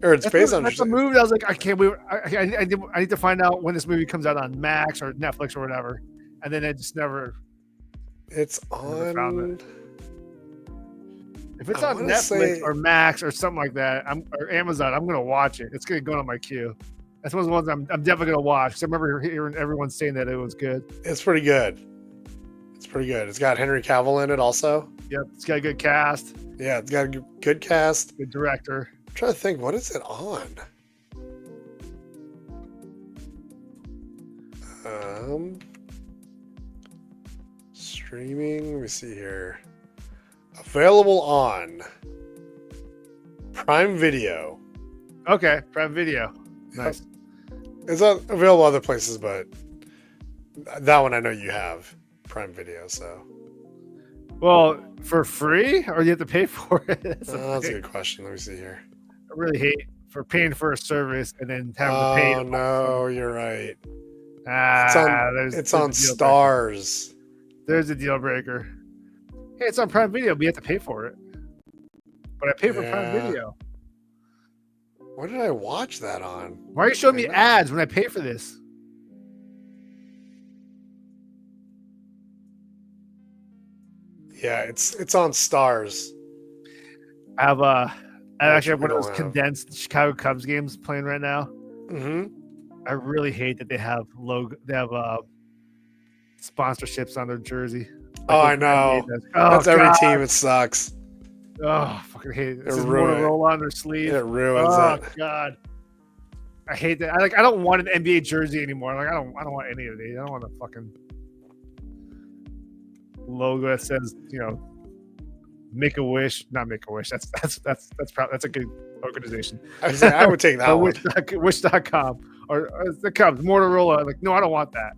Or it's based on that's a movie. I was like, I can't wait. I need to find out when this movie comes out on Max or Netflix or whatever. And then I just never. It's on. If it's on Netflix or Max or something like that, or Amazon, I'm gonna watch it. It's gonna go on my queue. That's one of the ones I'm definitely gonna watch. Because I remember hearing everyone saying that it was good. It's pretty good. It's got Henry Cavill in it also. Yep, it's got a good cast. Yeah, it's got a good cast. Good director. I'm trying to think, what is it on? Streaming. Let me see here. Available on Prime Video. Okay, Prime Video. Nice. It's not available other places, but that one I know you have Prime Video. So, well, for free, or do you have to pay for it? That's a good question. Let me see here. I really hate for paying for a service and then having to pay. Oh no, you're right. It's on Stars. There's a deal breaker. Hey, it's on Prime Video, but you have to pay for it. But I pay for Prime Yeah. Video. What did I watch that on? Why are you showing me ads when I pay for this? Yeah, it's on Stars. I actually have one of we those don't have. condensed Chicago Cubs games playing right now. Mm-hmm. I really hate that they have sponsorships on their jersey. Oh, I know. That's every team. It sucks. Oh, I fucking hate it. It says ruins Motorola on their sleeve. It ruins Oh it. God, I hate that. I don't want an NBA jersey anymore. Like I don't want any of these. I don't want a fucking logo that says Make a Wish. Not Make a Wish. That's a good organization. I would take that one. Wish.com or the Cubs, Motorola. Like, no, I don't want that.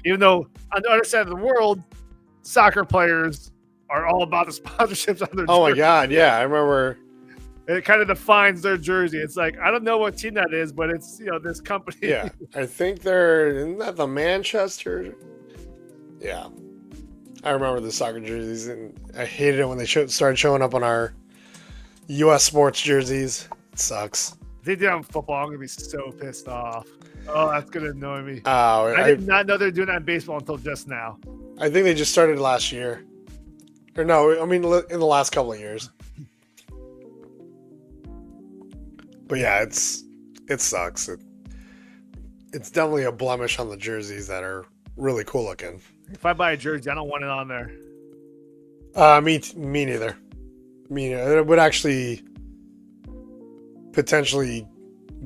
Even though on the other side of the world, soccer players are all about the sponsorships on their jersey. Oh my God, yeah, I remember. It kind of defines their jersey. It's like, I don't know what team that is, but it's this company. Yeah, I think isn't that the Manchester? Yeah, I remember the soccer jerseys, and I hated it when they started showing up on our U.S. sports jerseys. It sucks. If they did it on football, I'm gonna be so pissed off. Oh, that's gonna annoy me. Oh, I did not know they were doing that in baseball until just now. I think they just started last year. Or no, I mean in the last couple of years. But yeah, it sucks. It's definitely a blemish on the jerseys that are really cool looking. If I buy a jersey, I don't want it on there. Me neither. Me neither. It would actually potentially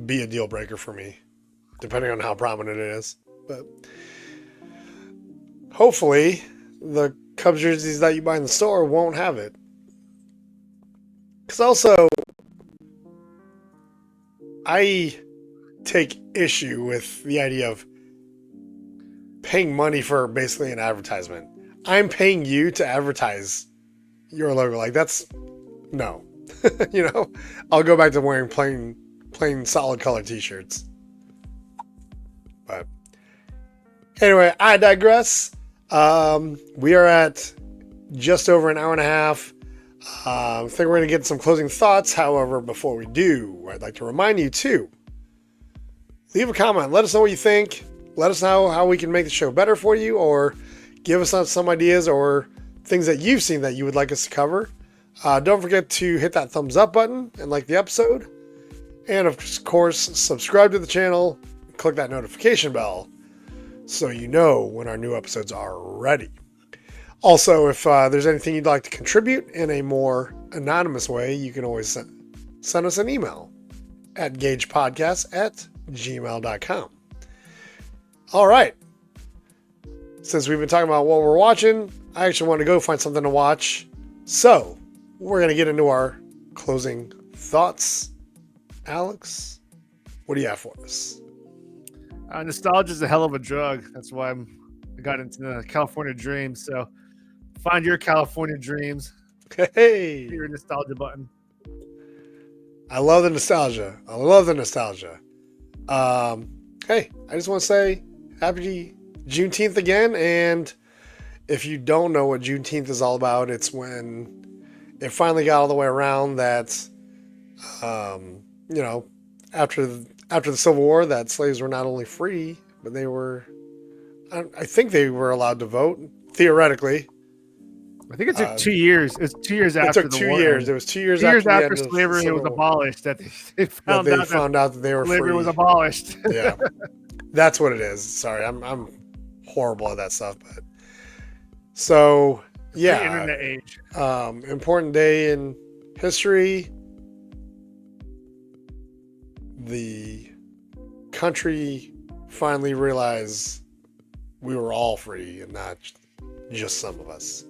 be a deal breaker for me, depending on how prominent it is. But hopefully, the Cubs jerseys that you buy in the store won't have it. Because also, I take issue with the idea of paying money for basically an advertisement. I'm paying you to advertise your logo. Like, that's no. I'll go back to wearing plain solid color t-shirts. But anyway, I digress. We are at just over an hour and a half. I think we're going to get some closing thoughts. However, before we do, I'd like to remind you to leave a comment. Let us know what you think. Let us know how we can make the show better for you, or give us some ideas or things that you've seen that you would like us to cover. Don't forget to hit that thumbs up button and like the episode. And of course, subscribe to the channel. Click that notification bell so you know when our new episodes are ready. Also, if there's anything you'd like to contribute in a more anonymous way, you can always send us an email at gajepodcast@gmail.com. All right. Since we've been talking about what we're watching, I actually want to go find something to watch. So, we're going to get into our closing thoughts. Alex, what do you have for us? Nostalgia is a hell of a drug. That's why I got into the California dream. So, find your California dreams. Hey, hit your nostalgia button. I love the nostalgia. Hey, I just want to say happy Juneteenth again. And if you don't know what Juneteenth is all about, it's when it finally got all the way around that, after the Civil War, that slaves were not only free, but they were, I think they were allowed to vote, theoretically. I think it took 2 years. It's 2 years after the war. It took 2 years. It was 2 years, after slavery was abolished that they found out that they were slavery free. Was abolished. Yeah, that's what it is. Sorry, I'm horrible at that stuff, but so yeah, internet age. Important day in history. The country finally realized we were all free and not just some of us.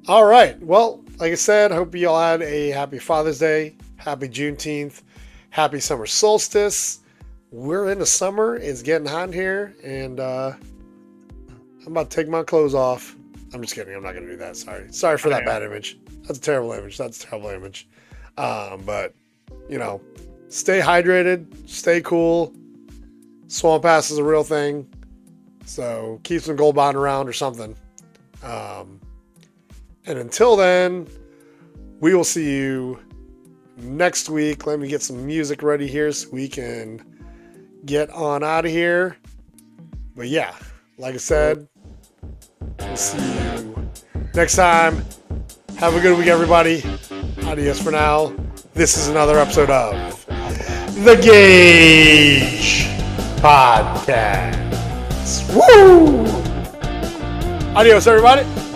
All right. Well, like I said, I hope you all had a happy Father's Day, happy Juneteenth, happy summer solstice. We're in the summer. It's getting hot here, and I'm about to take my clothes off. I'm just kidding. I'm not going to do that. Sorry for that bad image. That's a terrible image. But, stay hydrated, stay cool. Swamp ass is a real thing. So keep some Gold Bond around or something. And until then, we will see you next week. Let me get some music ready here so we can get on out of here. But yeah, like I said, we'll see you next time. Have a good week, everybody. Adios for now. This is another episode of the GAJ Podcast. Woo! Adios, everybody.